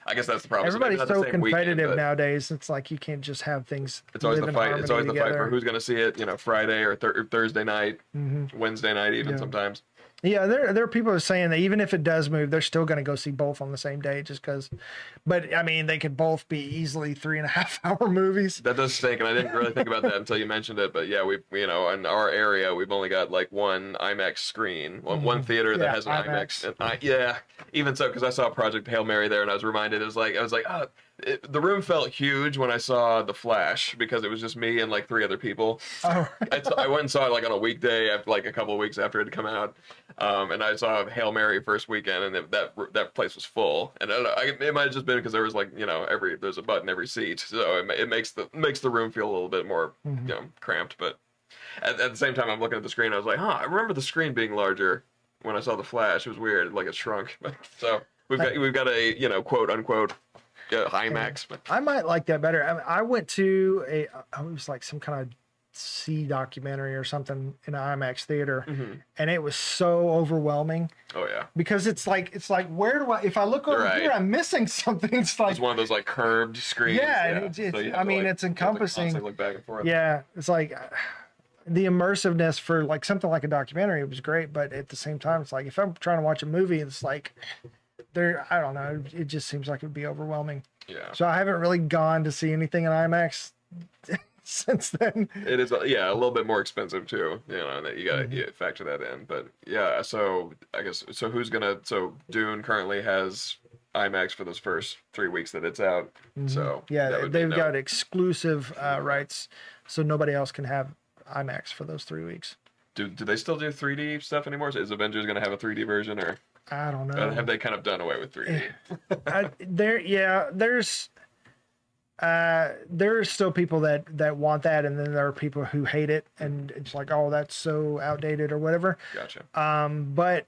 I guess that's the problem. Everybody's so competitive nowadays. It's like you can't just have things. It's always the fight. It's always the fight together. for who's gonna see it. Friday or Thursday night, Wednesday night, even sometimes. Yeah, there are people who are saying that even if it does move, they're still going to go see both on the same day, just because. But I mean, they could both be easily 3.5-hour movies. That does stink, and I didn't really think about that until you mentioned it. But yeah, we in our area, we've only got like one IMAX screen, one theater that has an IMAX. And even so, because I saw Project Hail Mary there, and I was reminded, I was like, oh. The room felt huge when I saw The Flash, because it was just me and like 3 other people. Oh. I went and saw it like on a weekday, after, like a couple of weeks after it had come out, and I saw Hail Mary first weekend, and that place was full. And I don't know, it might have just been because there was like there's a butt in every seat, so it makes the room feel a little bit more cramped. But at the same time, I'm looking at the screen, I was like, I remember the screen being larger when I saw The Flash. It was weird, like it shrunk. So we've got a quote unquote. IMAX. I might like that better. I went to it was like some kind of sea documentary or something in an IMAX theater, and it was so overwhelming. Oh yeah. Because it's like where do if I look over here, I'm missing something. It's like it's one of those like curved screens. Yeah, so it's encompassing. Look back and forth. Yeah, it's like the immersiveness for like something like a documentary. It was great, but at the same time, it's like if I'm trying to watch a movie, it's like. I don't know. It just seems like it would be overwhelming. Yeah. So I haven't really gone to see anything in IMAX since then. It is, a little bit more expensive too. That you gotta factor that in. But yeah, so I guess so Dune currently has IMAX for those first 3 weeks that it's out. So yeah, they've got exclusive rights, so nobody else can have IMAX for those 3 weeks. Do they still do 3D stuff anymore? Is Avengers gonna have a 3D version, or? I don't know. Have they kind of done away with 3D? There's still people that want that, and then there are people who hate it, and it's like, oh, that's so outdated or whatever. Gotcha. But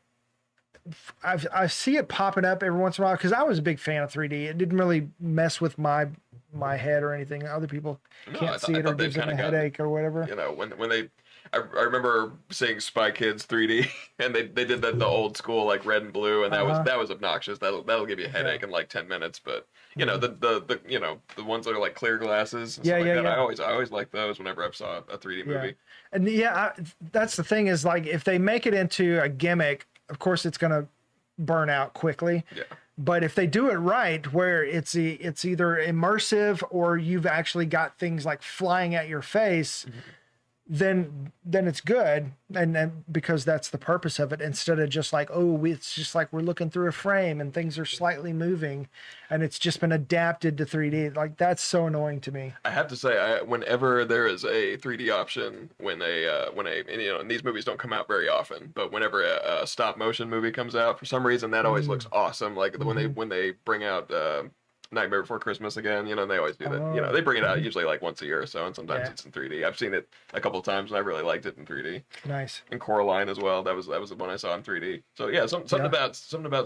I see it popping up every once in a while, because I was a big fan of 3D. It didn't really mess with my head or anything. Other people can't see it or gives them a headache or whatever. When they. I remember seeing Spy Kids 3D, and they did the old school like red and blue, and that was obnoxious. That'll give you a headache in like 10 minutes. But the ones that are like clear glasses. And stuff like that, I always like those whenever I saw a 3D movie. And that's the thing is, like, if they make it into a gimmick, of course it's gonna burn out quickly. Yeah. But if they do it right, where it's either immersive or you've actually got things like flying at your face. Then it's good, and because that's the purpose of it, instead of just like, it's just like we're looking through a frame and things are slightly moving, and it's just been adapted to 3D. Like, that's so annoying to me. I have to say, whenever there is a 3D option, when and these movies don't come out very often, but whenever a stop motion movie comes out, for some reason that always looks awesome. Like when they bring out Nightmare Before Christmas again, they always do that. They bring it out usually like once a year or so, and sometimes it's in 3D. I've seen it a couple of times, and I really liked it in 3D. Nice. And Coraline as well. That was the one I saw in 3D. So yeah, something about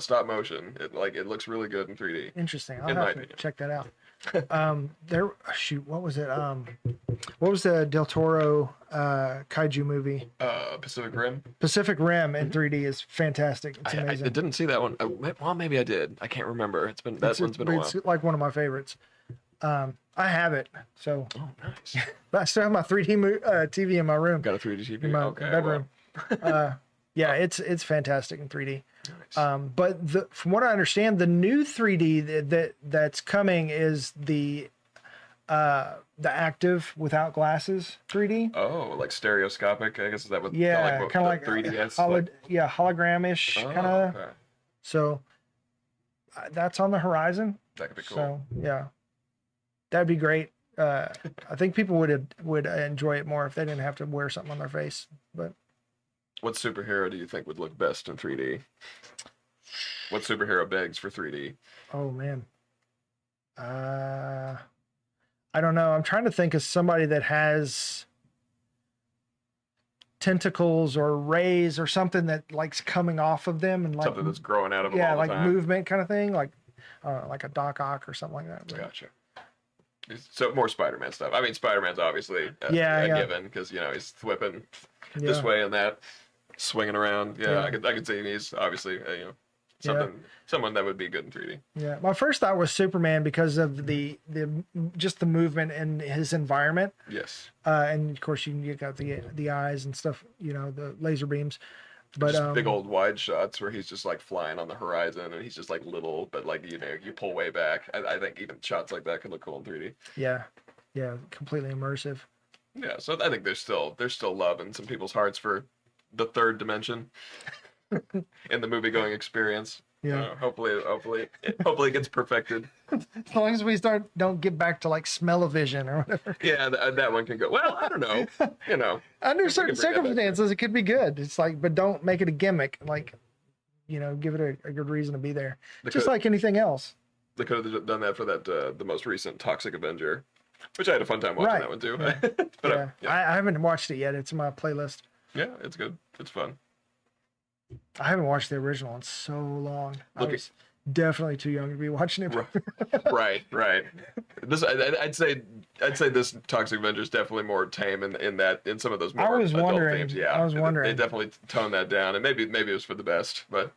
stop motion. It looks really good in 3D. Interesting. I'll have to check that out. What was it? What was the Del Toro kaiju movie? Pacific Rim. Pacific Rim in 3D is fantastic. It's amazing. I didn't see that one. Well, maybe I did. I can't remember. That one's been a while. It's like one of my favorites. I have it. So. Oh, nice. But I still have my 3D TV in my room. Got a 3D TV in my bedroom. Well. Yeah, it's fantastic in 3D. Nice. But from what I understand, the new 3D that's coming is the active without glasses 3D. Oh, like stereoscopic, I guess. Is that what? Yeah, kind of like 3DS. Hologram-ish kind of. Okay. So that's on the horizon. That could be cool. So yeah. That'd be great. I think people would enjoy it more if they didn't have to wear something on their face. But What superhero do you think would look best in 3D? What superhero begs for 3D? oh man, uh, I don't know. I'm trying to think of somebody that has tentacles or rays or something that like's coming off of them and like Something that's growing out of them yeah, all the like time. movement kind of thing, like a Doc Ock or something like that. But Gotcha. So more Spider-Man stuff. I mean, Spider-Man's obviously Yeah. given because he's whipping yeah, this way and that, swinging around. Yeah, Yeah. I could see he's obviously someone that would be good in 3D. yeah. My first thought was Superman because of the just the movement and his environment. Yes. And of course you got the eyes and stuff, the laser beams. But Just big old wide shots where he's just like flying on the horizon and he's just like little, but like you pull way back. I think even shots like that could look cool in 3D. yeah, completely immersive. Yeah, so I think there's still love in some people's hearts for the third dimension in the movie going experience. Yeah. Hopefully it gets perfected. As long as we don't get back to like smell-o-vision or whatever. Yeah, that one can go. Well, I don't know. Under we certain can bring that back. circumstances, it could be good. It's like, but don't make it a gimmick. Like, give it a good reason to be there. Just like anything else. They could have done that for that the most recent Toxic Avenger, which I had a fun time watching Right. that one too. Yeah. But I haven't watched it yet. It's in my playlist. yeah, it's good. It's fun. I haven't watched the original in so long. I Look at- was definitely too young to be watching it. Right. This I'd say this Toxic Avenger is definitely more tame in some of those more I was adult wondering. themes. Yeah, I was wondering. They definitely toned that down, and maybe it was for the best. But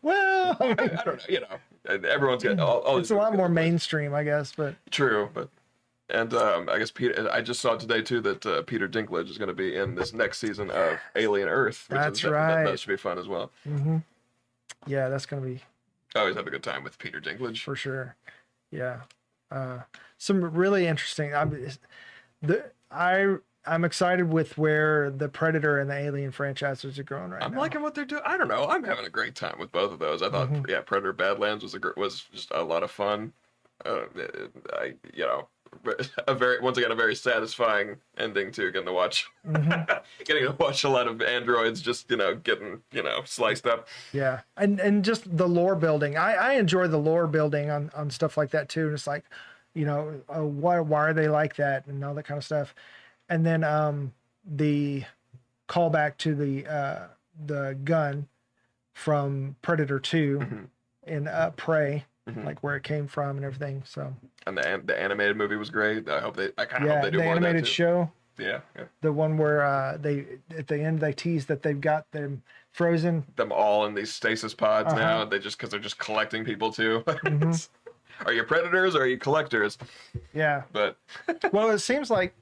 Well, I mean, I don't know. Everyone's got all it's a lot more mainstream, I guess. But True, but and I guess Peter. I just saw today too that Peter Dinklage is going to be in this next season of Alien Earth. That's right. That should be fun as well. yeah, that's gonna be I always have a good time with Peter Dinklage. for sure. Yeah, some really interesting. I'm excited with where the Predator and the Alien franchises are growing right I'm now. liking what they're doing. I don't know. I'm having a great time with both of those. I thought, Predator Badlands was just a lot of fun. A very satisfying ending too. Getting to watch, getting to watch a lot of androids just getting sliced up. Yeah, and just the lore building. I enjoy the lore building on stuff like that too. And it's like, why are they like that and all that kind of stuff. And then the callback to the gun from Predator 2 in Prey, like where it came from and everything. So And the animated movie was great. I kind of hope they do the more of that animated too. show, Yeah. the one where they at the end they tease that they've got them frozen. Them all in these stasis pods Uh-huh. now. Because they're just collecting people too. Are you predators or are you collectors? Yeah. But Well, it seems like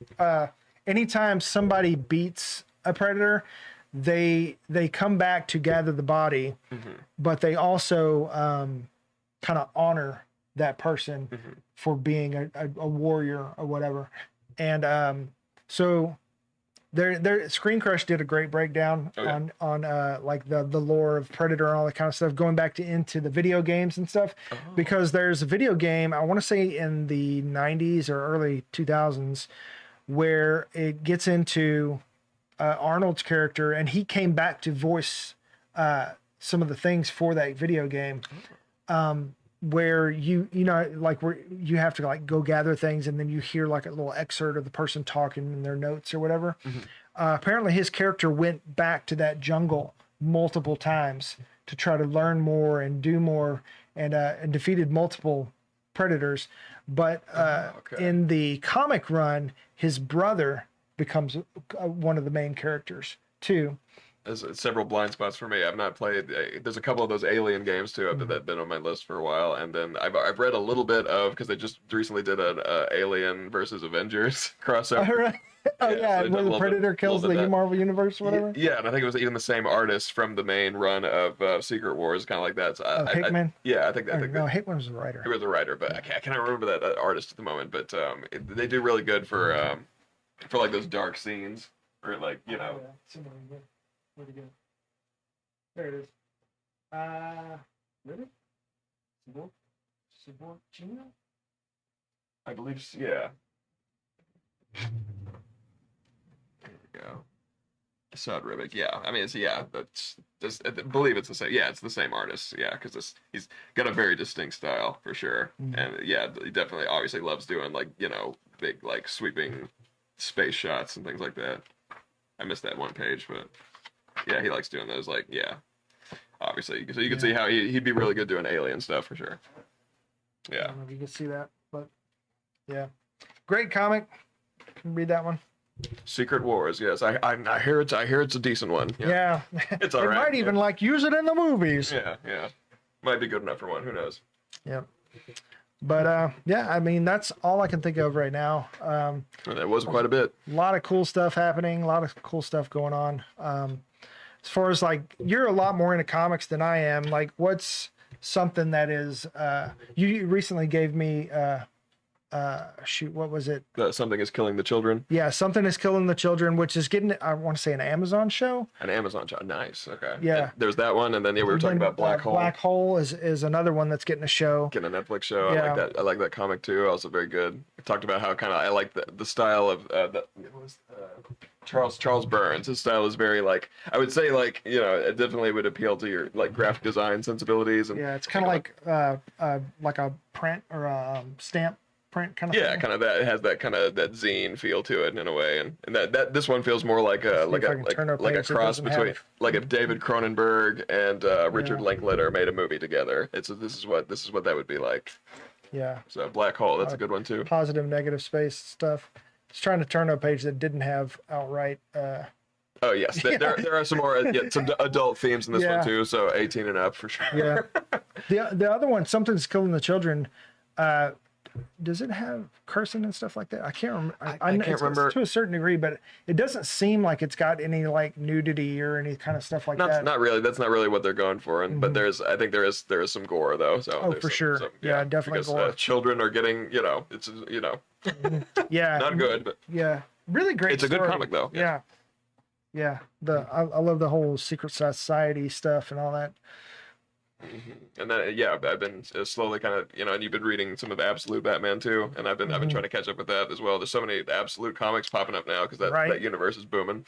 anytime somebody beats a predator, they come back to gather the body, but they also kind of honor that person for being a warrior or whatever. And so their Screen Crush did a great breakdown on like the lore of Predator and all that kind of stuff, going back into the video games and stuff, because there's a video game, I want to say in the 90s or early 2000s, where it gets into Arnold's character, and he came back to voice some of the things for that video game, where where you have to like go gather things, and then you hear like a little excerpt of the person talking in their notes or whatever. Apparently his character went back to that jungle multiple times to try to learn more and do more, and defeated multiple predators. But in the comic run, his brother becomes one of the main characters too. There's several blind spots for me. I've not played. There's a couple of those Alien games too. That have been on my list for a while, and then I've read a little bit of, because they just recently did an Alien versus Avengers crossover. All right. Oh yeah, so where the Predator kills the Marvel Universe or whatever. Yeah, and I think it was even the same artist from the main run of Secret Wars, kind of like that. So Hickman. I think No, Hickman was the writer. he was a writer, but I can't remember that artist at the moment. But they do really good for like those dark scenes, or like Where'd it go? There it is. Really? Suborchino? I believe, yeah. There we go. Saad Ribic, yeah. I mean, I believe it's the same. Yeah, it's the same artist. Yeah, because he's got a very distinct style for sure. And yeah, he definitely obviously loves doing like big like sweeping space shots and things like that. I missed that one page, but yeah, he likes doing those. Like obviously, so you can see how he'd be really good doing alien stuff for sure. I Yeah. don't know if you can see that, but yeah, great comic. Read that one. Secret Wars. Yes, I hear it's a decent one. Yeah, It's they all right. might even like use it in the movies. Yeah. Might be good enough for one. Who knows? Yeah. But yeah, I mean that's all I can think of right now. And that was quite a bit. A lot of cool stuff happening, a lot of cool stuff going on. As far as like you're a lot more into comics than I am. Like what's something that is you recently gave me shoot, what was it? Something is killing the children. Yeah, Something is Killing the Children, which is getting, I want to say, an Amazon show. An Amazon show. Nice. Okay. Yeah. And there's that one, and then we were talking about Black Hole. Black Hole is another one that's getting a show. Getting a Netflix show. Yeah. I like that comic too. Also very good. We talked about how kind of I like the style of Charles Burns. His style is very like I would say like it definitely would appeal to your like graphic design sensibilities. And Yeah, it's kind of like a print or a stamp print kind of yeah, thing. kind of that. It has that kind of that zine feel to it in a way, and that this one feels more like a if I can turn a like a page that cross doesn't have between it. like if David Cronenberg and Richard Linklater made a movie together. This is what that would be like. Yeah, So Black Hole, that's a good one too. positive, negative space stuff. It's trying to turn to a page that didn't have outright. Oh yes, there are some more some adult themes in this Yeah. one too. So 18 and up for sure. Yeah, the other one, Something's Killing the Children. Does it have cursing and stuff like that? I can't remember. I can't remember. to a certain degree, but it doesn't seem like it's got any like nudity or any kind of stuff like that. Not really. That's not really what they're going for. And but I think there is some gore though. So Oh, there's for sure. Yeah, definitely because, gore. children are getting it's Yeah, not good, but Yeah, really great. It's a good story. comic, though. Yeah, yeah. I love the whole secret society stuff and all that. and then I've been slowly kind of and you've been reading some of Absolute Batman too, and I've been trying to catch up with that as well. There's so many Absolute comics popping up now because that universe is booming.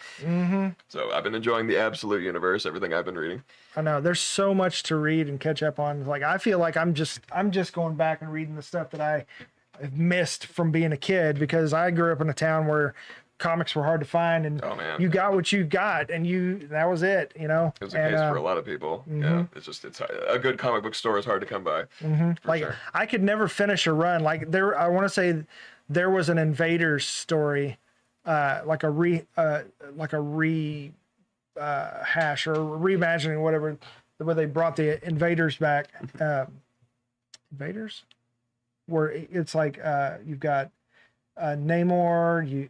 So I've been enjoying the Absolute universe, everything I've been reading. I know there's so much to read and catch up on. Like I feel like I'm just going back and reading the stuff that I have missed from being a kid because I grew up in a town where comics were hard to find and Oh, man. you got what you got and that was it. It was the case for a lot of people. Yeah, it's a good comic book store is hard to come by. Like sure. I could never finish a run. Like I want to say there was an Invaders story, like a hash or reimagining, whatever, where they brought the Invaders back. Invaders, where it's like you've got Namor,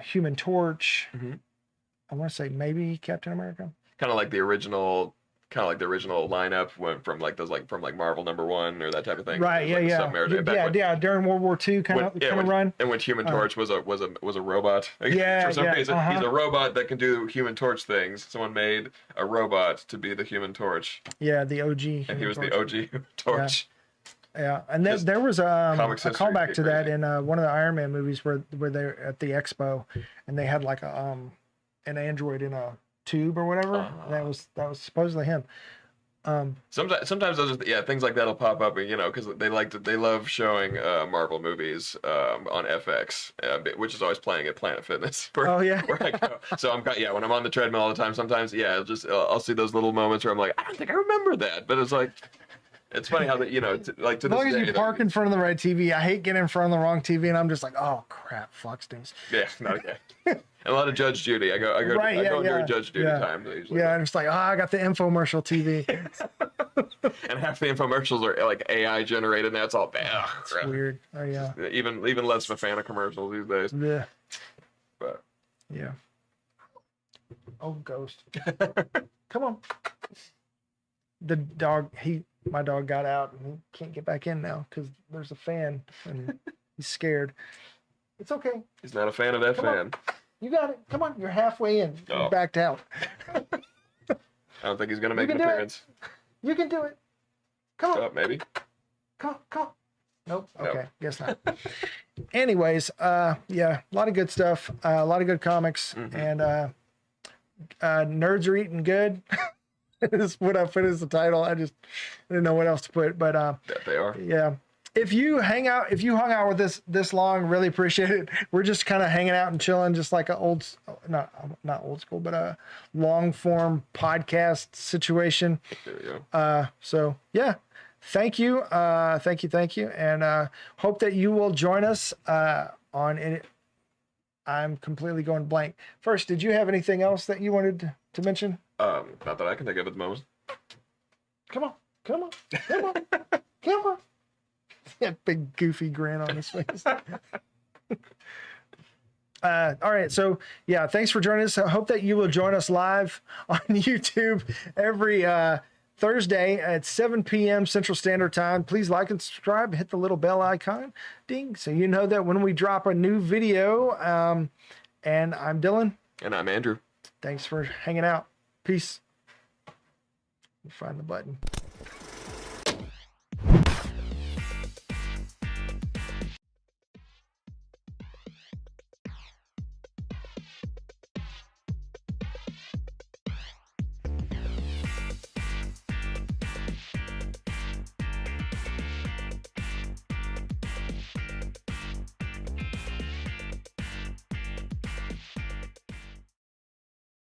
Human Torch. I want to say maybe Captain America. Kind of like the original lineup went from like those from Marvel #1 or that type of thing. Right. There's, Yeah. like, Submariner back Yeah. when- Yeah. During World War II, kind of run. And when Human Torch was a robot. Yeah, For some yeah, reason, he's a robot that can do Human Torch things. Someone made a robot to be the Human Torch, Yeah, the OG. and he was Human the Torch. OG Human Torch. Yeah, and then Just there was a comics history callback get to that crazy. in one of the Iron Man movies where they're at the expo, and they had like an android in a tube or whatever. And that was supposedly him. Sometimes those things like that'll pop up, because they love showing Marvel movies on FX, which is always playing at Planet Fitness. Oh, yeah. Where I go. So when I'm on the treadmill all the time, sometimes I'll see those little moments where I'm like, I don't think I remember that, but it's like. It's funny how that to As this long as day, you park in front of the right TV, I hate getting in front of the wrong TV, and I'm just like, oh crap, Fox News. Yeah, not again. And a lot of Judge Judy. I go Right, yeah, during yeah. Judge Judy Yeah. time. Usually. Yeah, I'm just like, I got the infomercial TV. And half the infomercials are like AI generated, and that's all bad. It's weird. Oh yeah. Even less of a fan of commercials these days. Yeah. But Yeah. Oh, ghost. Come on. My dog got out and he can't get back in now because there's a fan and he's scared. It's okay. he's not a fan of that Come on. fan. You got it. Come on. You're halfway in. You Oh. backed out. I don't think he's gonna make can an do it. appearance. You can do it. Come on. Oh, maybe. Come on. Come on. Nope. Nope. Okay. Guess not. Anyways, yeah, a lot of good stuff. A lot of good comics, and nerds are eating good. Is what I put as the title. I didn't know what else to put, but Yeah, they are. yeah. If you hung out with us this long, really appreciate it. We're just kind of hanging out and chilling, just like a not old school, but a long form podcast situation. There we go. So yeah, thank you, and hope that you will join us on it. I'm completely going blank. First, did you have anything else that you wanted to mention? Not that I can think of at the moment. Come on. That big goofy grin on his face. All right. So yeah, thanks for joining us. I hope that you will join us live on YouTube every Thursday at 7 p.m. Central Standard Time. Please like and subscribe, hit the little bell icon, ding, so you know that when we drop a new video. And I'm Dylan. And I'm Andrew. Thanks for hanging out. Peace. Find the button.